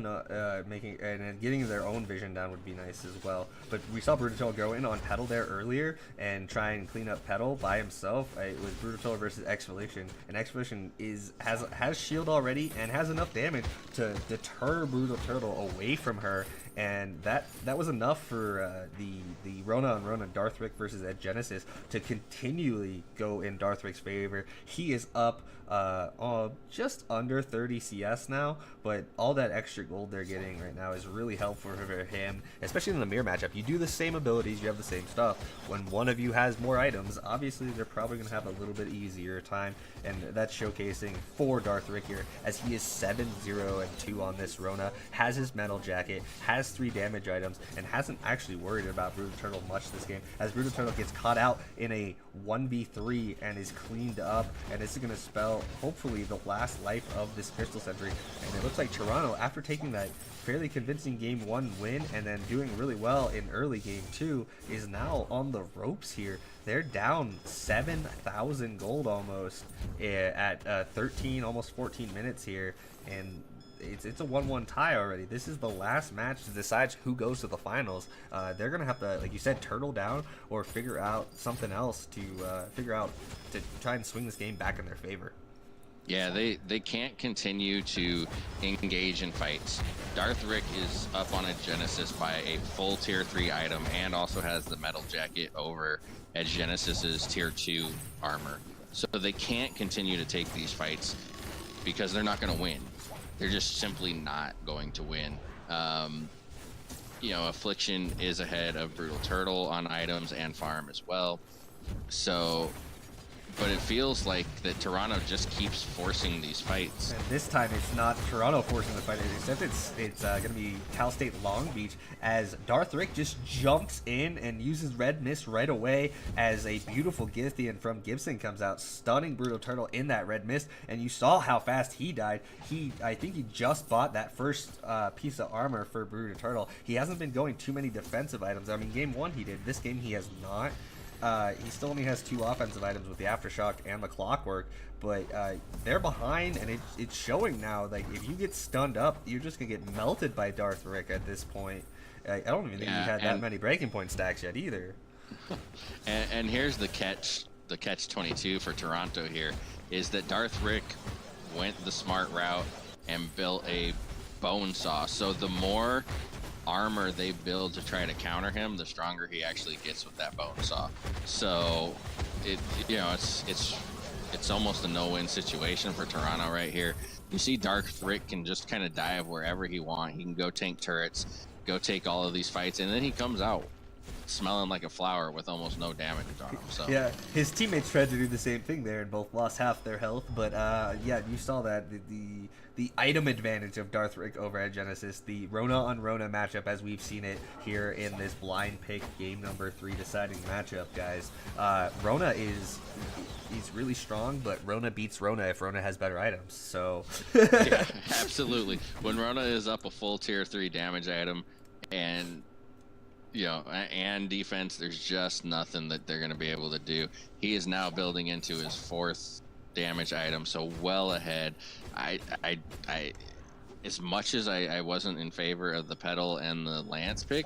Making and getting their own vision down would be nice as well. But we saw Brutal go in on Petal there earlier and try and clean up Petal by himself. It was Brutal versus Expedition, and Expedition has shield already and has enough damage to deter Brutal Turtle away from her. And that was enough for the Rona on Rona Darthrick versus Ed Genesis to continually go in Darthrick's favor. He is up just under 30 CS now, but all that extra gold they're getting right now is really helpful for him, especially in the mirror matchup. You do the same abilities, you have the same stuff. When one of you has more items, obviously they're probably going to have a little bit easier time, and that's showcasing for Darthrick here, as he is 7-0-2 on this Rona, has his metal jacket, has 3 damage items, and hasn't actually worried about Brutal Turtle much this game, as Brutal Turtle gets caught out in a 1v3 and is cleaned up, and this is going to spell hopefully the last life of this Crystal Century. And it looks like Toronto, after taking that fairly convincing game 1 win and then doing really well in early game 2, is now on the ropes here. They're down 7,000 gold almost at 13, almost 14 minutes here, and it's a 1-1 tie already. This is the last match to decide who goes to the finals. They're gonna have to, like you said, turtle down or figure out something else to try and swing this game back in their favor. Yeah, they can't continue to engage in fights. Darthrick is up on a Genesis by a full tier 3 item and also has the metal jacket over at Genesis's tier 2 armor. So they can't continue to take these fights because they're not going to win. They're just simply not going to win. Affliction is ahead of Brutal Turtle on items and farm as well. So, but it feels like that Toronto just keeps forcing these fights. And this time it's not Toronto forcing the fight, except it's going to be Cal State Long Beach, as Darthrick just jumps in and uses Red Mist right away as a beautiful Githian from Gibson comes out, stunning Brutal Turtle in that Red Mist. And you saw how fast he died. I think he just bought that first piece of armor for Brutal Turtle. He hasn't been going too many defensive items. I mean, game 1 he did. This game he has not. He still only has 2 offensive items with the Aftershock and the Clockwork, but they're behind, and it's showing now. Like, if you get stunned up, you're just gonna get melted by Darthrick at this point. I don't even think he had that many breaking point stacks yet either. and here's the catch 22 for Toronto here is that Darthrick went the smart route and built a bone saw. So the more armor they build to try to counter him, the stronger he actually gets with that bone saw. So it's almost a no-win situation for Toronto right here. You see Darthrick can just kind of dive wherever he wants. He can go tank turrets, go take all of these fights, and then he comes out smelling like a flower with almost no damage on him. So yeah, his teammates tried to do the same thing there and both lost half their health, but yeah, you saw that the item advantage of Darthrick over at Genesis, the Rona on Rona matchup as we've seen it here in this blind pick game number 3 deciding matchup, guys. Rona he's really strong, but Rona beats Rona if Rona has better items. So yeah, absolutely. When Rona is up a full tier 3 damage item and and defense, there's just nothing that they're going to be able to do. He is now building into his 4th damage item, so well ahead. I as much as I wasn't in favor of the Petal and the Lance pick,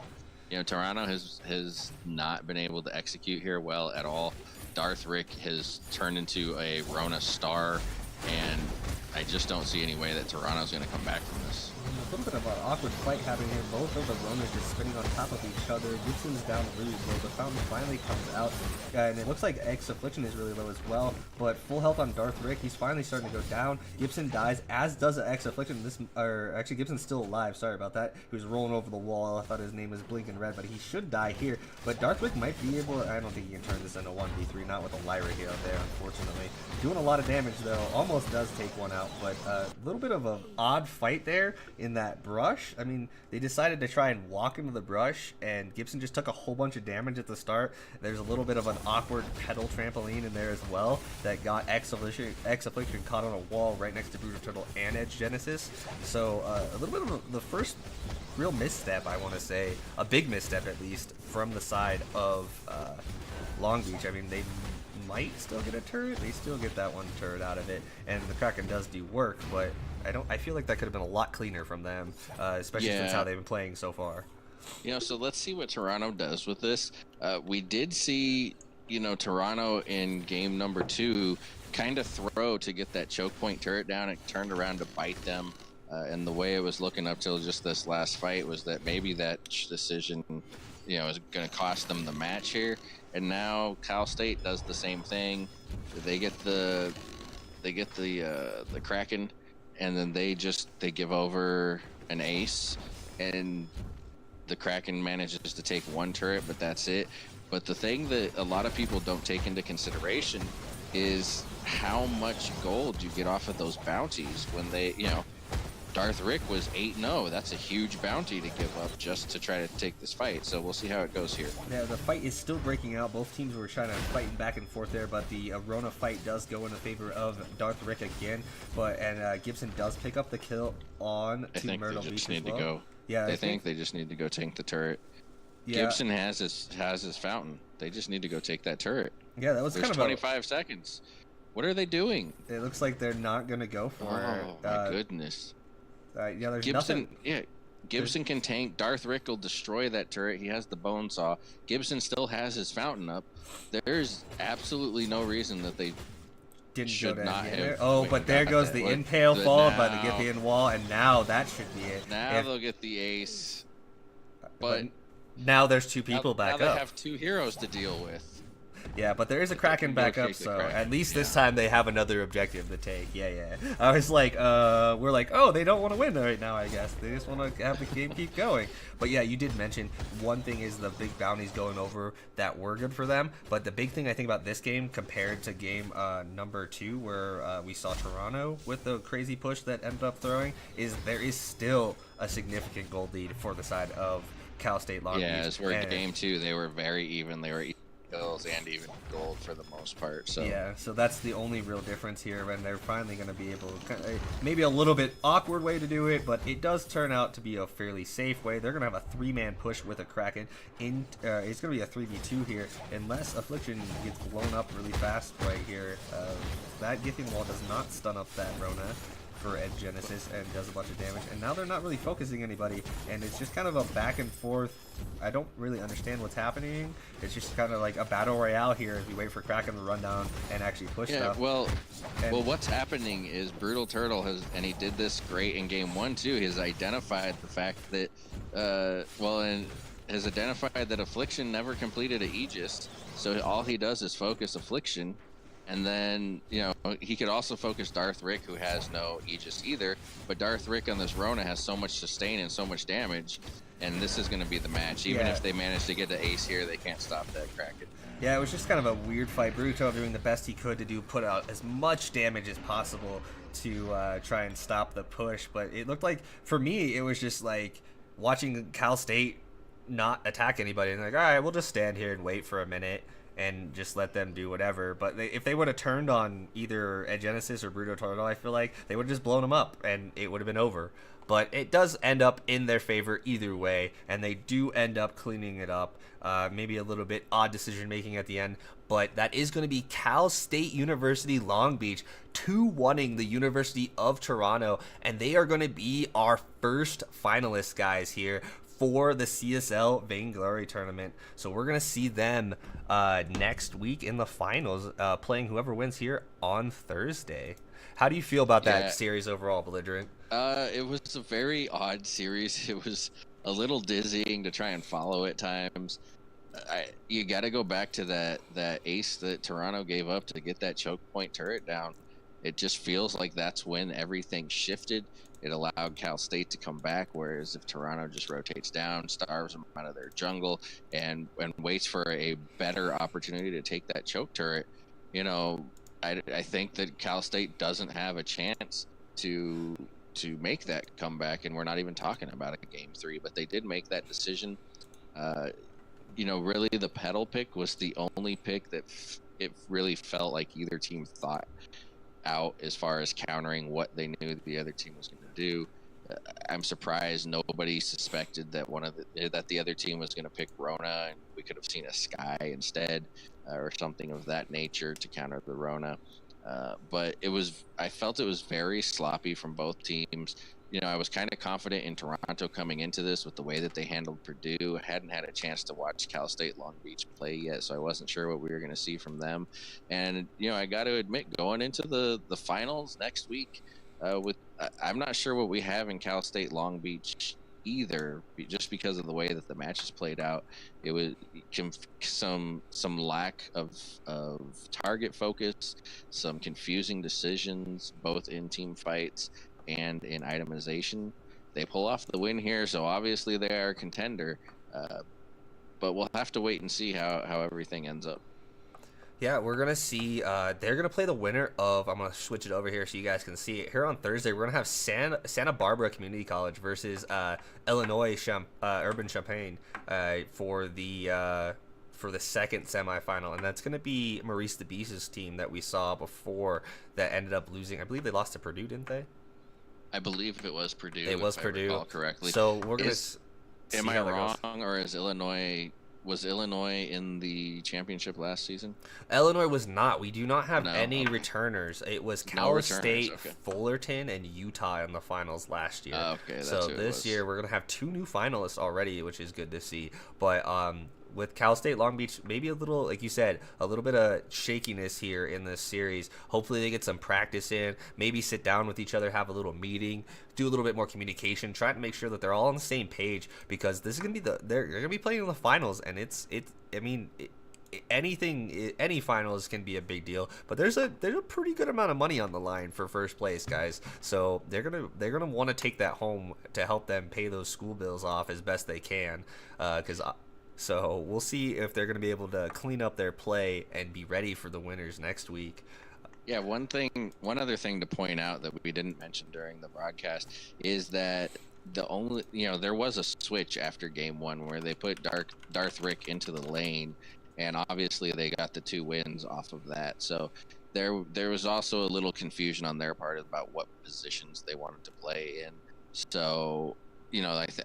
Toronto has not been able to execute here well at all. Darthrick has turned into a Rona star, and I just don't see any way that Toronto's going to come back from this. A little bit of an awkward fight happening here. Both of the runners just spinning on top of each other. Gibson's down really low. The fountain finally comes out, and it looks like X Affliction is really low as well. But full health on Darth Rick. He's finally starting to go down. Gibson dies, as does X Affliction. Actually, Gibson's still alive. Sorry about that. He was rolling over the wall. I thought his name was blinking red, but he should die here. But Darth Rick might be able. I don't think he can turn this into 1v3. Not with a Lyra here out there, unfortunately. Doing a lot of damage though. Almost does take one out, but a little bit of an odd fight there in that brush. I mean, they decided to try and walk into the brush, and Gibson just took a whole bunch of damage at the start. There's a little bit of an awkward pedal trampoline in there as well that got X Affliction caught on a wall right next to Brutal Turtle and Edge Genesis. So a little bit of the first real misstep, I want to say, a big misstep at least, from the side of Long Beach. I mean, they might still get a turret. They still get that one turret out of it, and the Kraken does do work, but I feel like that could have been a lot cleaner from them, especially since how they've been playing so far. So let's see what Toronto does with this. We did see, Toronto in game number 2 kind of throw to get that choke point turret down. It turned around to bite them, and the way it was looking up till just this last fight was that maybe that decision, is going to cost them the match here. And now Cal State does the same thing. They get the Kraken, and then they give over an ace, and the Kraken manages to take one turret, but that's it. But the thing that a lot of people don't take into consideration is how much gold you get off of those bounties when they, Darth Rick was 8-0. That's a huge bounty to give up just to try to take this fight. So we'll see how it goes here. Yeah, the fight is still breaking out. Both teams were trying to fight back and forth there, but the Rona fight does go in the favor of Darth Rick again. And Gibson does pick up the kill on Myrtle Beach as well. Yeah, I think they just need to go tank the turret. Yeah. Gibson has his fountain. They just need to go take that turret. Yeah, that was There's kind of 25 seconds. What are they doing? It looks like they're not going to go for it. Oh, my goodness. Yeah, there's Gibson, nothing. Yeah, Gibson can tank. Darth Rick will destroy that turret. He has the bone saw. Gibson still has his fountain up. There's absolutely no reason that they should not have. Oh, but there goes the impale followed by the Githian wall, and now that should be it. Now they'll get the ace. But now there's two people back up. Now they have two heroes to deal with. Yeah, but there is a Kraken back up, so at least this time they have another objective to take. Yeah. I was like, we're like, oh, they don't want to win right now, I guess. They just want to have the game keep going. But yeah, you did mention one thing is the big bounties going over that were good for them. But the big thing I think about this game compared to game number 2, where we saw Toronto with the crazy push that ended up throwing, is there is still a significant gold lead for the side of Cal State Long Beach. Yeah, as we're game 2, they were very even. They were kills and even gold for the most part. So yeah, so that's the only real difference here, and they're finally going to be able to, maybe a little bit awkward way to do it, but it does turn out to be a fairly safe way. They're going to have a 3-man push with a Kraken. It's going to be a 3v2 here, unless Affliction gets blown up really fast right here. That Githian wall does not stun up that Rona for Edge Genesis and does a bunch of damage, and now they're not really focusing anybody, and it's just kind of a back and forth. I don't really understand what's happening. It's just kind of like a battle royale here as we wait for Kraken to run down and actually push stuff. Well, what's happening is Brutal Turtle has, and he did this great in game 1 too, has identified the fact that has identified that Affliction never completed an Aegis, so all he does is focus Affliction. And then, he could also focus Darth Rick, who has no Aegis either. But Darth Rick on this Rona has so much sustain and so much damage. And this is going to be the match. Even if they manage to get the ace here, they can't stop that Kraken. Yeah, it was just kind of a weird fight. Bruto doing the best he could to put out as much damage as possible to try and stop the push. But it looked like, for me, it was just like watching Cal State not attack anybody. And like, all right, we'll just stand here and wait for a minute and just let them do whatever. But if they would have turned on either Edge Genesis or Bruto Turtle, I feel like they would have just blown them up and it would have been over. But it does end up in their favor either way, and they do end up cleaning it up. Maybe a little bit odd decision making at the end, but that is going to be Cal State University Long Beach 2-1ing the University of Toronto, and they are going to be our first finalists, guys, here for the CSL Vainglory tournament. So we're gonna see them next week in the finals, playing whoever wins here on Thursday. How do you feel about that series overall, Belligerent? It was a very odd series. It was a little dizzying to try and follow at times. You got to go back to that ace that Toronto gave up to get that choke point turret down. It just feels like that's when everything shifted. It allowed Cal State to come back, whereas if Toronto just rotates down, starves them out of their jungle, and waits for a better opportunity to take that choke turret, I think that Cal State doesn't have a chance to make that comeback, and we're not even talking about a game 3, but they did make that decision. Really the pedal pick was the only pick that it really felt like either team thought out as far as countering what they knew the other team was going to do. I'm surprised nobody suspected that that the other team was going to pick Rona, and we could have seen a Sky instead, or something of that nature to counter the Rona. But I felt it was very sloppy from both teams. I was kind of confident in Toronto coming into this with the way that they handled Purdue. I hadn't had a chance to watch Cal State Long Beach play yet, so I wasn't sure what we were going to see from them. And, I got to admit, going into the finals next week, I'm not sure what we have in Cal State Long Beach either, just because of the way that the matches played out. It was some lack of target focus, some confusing decisions, both in team fights and in itemization. They pull off the win here, so obviously they are a contender, but we'll have to wait and see how everything ends up. Yeah, we're going to see, they're going to play the winner of, I'm going to switch it over here so you guys can see it. Here on Thursday, we're going to have Santa Barbara Community College versus Illinois Urban Champaign for the second semifinal, and that's going to be Maurice DeBeese's team that we saw before that ended up losing. I believe they lost to Purdue, didn't they? I believe it was Purdue. It was Purdue. I recall correctly. So we're going to. Am I wrong, or is Illinois? Was Illinois in the championship last season? Illinois was not. We do not have any returners. It was Cal State, okay. Fullerton, and Utah in the finals last year. Okay, that's so who this year we're gonna have 2 new finalists already, which is good to see. But with Cal State Long Beach, maybe a little, like you said, a little bit of shakiness here in this series. Hopefully they get some practice in, maybe sit down with each other, have a little meeting, do a little bit more communication, try to make sure that they're all on the same page, because this is gonna be they're gonna be playing in the finals, and any finals can be a big deal, but there's a pretty good amount of money on the line for first place, guys. So they're gonna want to take that home to help them pay those school bills off as best they can, so we'll see if they're going to be able to clean up their play and be ready for the winners next week. Yeah, one other thing to point out that we didn't mention during the broadcast is that there was a switch after game 1 where they put Darth Rick into the lane, and obviously they got the 2 wins off of that. So there was also a little confusion on their part about what positions they wanted to play in. So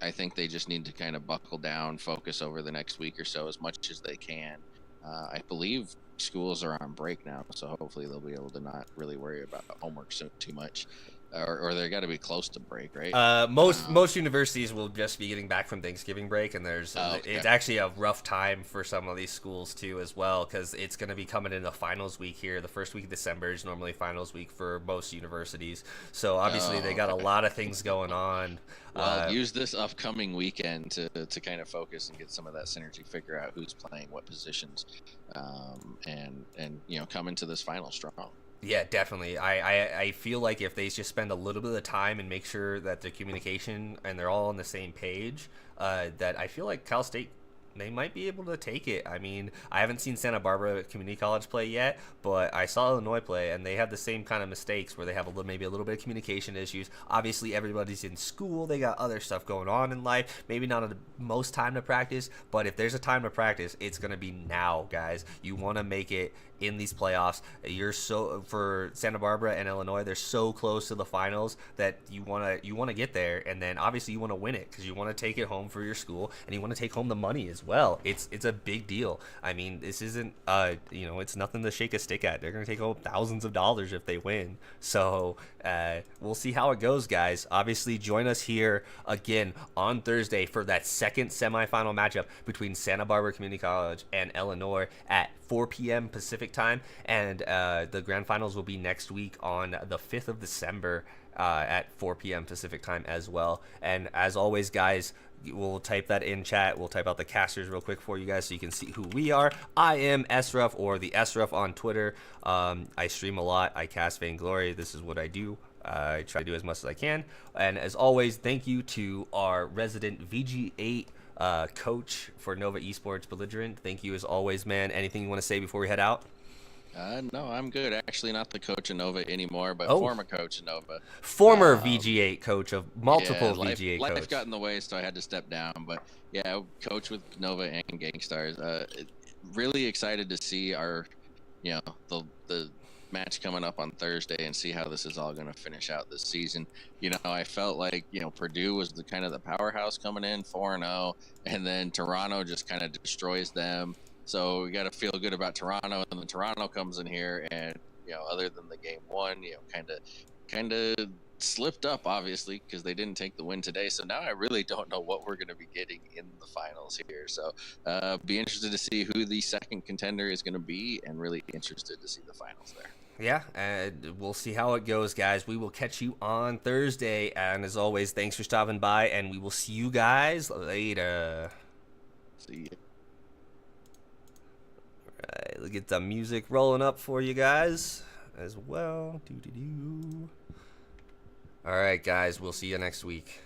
I think they just need to kind of buckle down, focus over the next week or so as much as they can. I believe schools are on break now, so hopefully they'll be able to not really worry about homework too much. Or they got to be close to break, right? Most universities will just be getting back from Thanksgiving break, and it's actually a rough time for some of these schools too as well, because it's going to be coming into finals week here. The first week of December is normally finals week for most universities, so obviously they got a lot of things going on. Well, use this upcoming weekend to kind of focus and get some of that synergy, figure out who's playing what positions, and come into this final strong. Yeah, definitely. I feel like if they just spend a little bit of time and make sure that the communication and they're all on the same page, that I feel like Cal State, they might be able to take it. I mean, I haven't seen Santa Barbara Community College play yet, but I saw Illinois play, and they have the same kind of mistakes where they have maybe a little bit of communication issues. Obviously, everybody's in school. They got other stuff going on in life. Maybe not the most time to practice, but if there's a time to practice, it's going to be now, guys. You want to make it in these playoffs. For Santa Barbara and Illinois, they're so close to the finals that you want to get there, and then obviously you want to win it because you want to take it home for your school, and you want to take home the money as as well. It's a big deal. I mean, this isn't it's nothing to shake a stick at. They're gonna take home thousands of dollars if they win. So we'll see how it goes, guys. Obviously, join us here again on Thursday for that second semifinal matchup between Santa Barbara Community College and Illinois at 4 p.m. Pacific time, and the grand finals will be next week on the 5th of December at 4 p.m. Pacific time as well. And as always, guys, we'll type that in chat. We'll type out the casters real quick for you guys so you can see who we are. I am SRuff, or the SRuff on Twitter. I stream a lot. I cast Vainglory. This is what I do. I try to do as much as I can. And as always, thank you to our resident VG8 coach for Nova Esports, Belligerent. Thank you as always, man. Anything you want to say before we head out? No, I'm good. Actually, not the coach of Nova anymore, but Oh. former coach of Nova. Former VG8 coach of multiple Yeah, VG8 life coach. got in the way, so I had to step down. But yeah, coach with Nova and Gangstars. Really excited to see our, the match coming up on Thursday and see how this is all going to finish out this season. I felt like Purdue was the kind of the powerhouse coming in 4-0, and then Toronto just kind of destroys them. So we got to feel good about Toronto, and then Toronto comes in here, and other than the game one, kind of slipped up, obviously, because they didn't take the win today. So now I really don't know what we're going to be getting in the finals here. So be interested to see who the second contender is going to be, and really interested to see the finals there. Yeah, and we'll see how it goes, guys. We will catch you on Thursday, and as always, thanks for stopping by, and we will see you guys later. See ya. Right, let's get the music rolling up for you guys as well. Doo-doo-doo. All right, guys, we'll see you next week.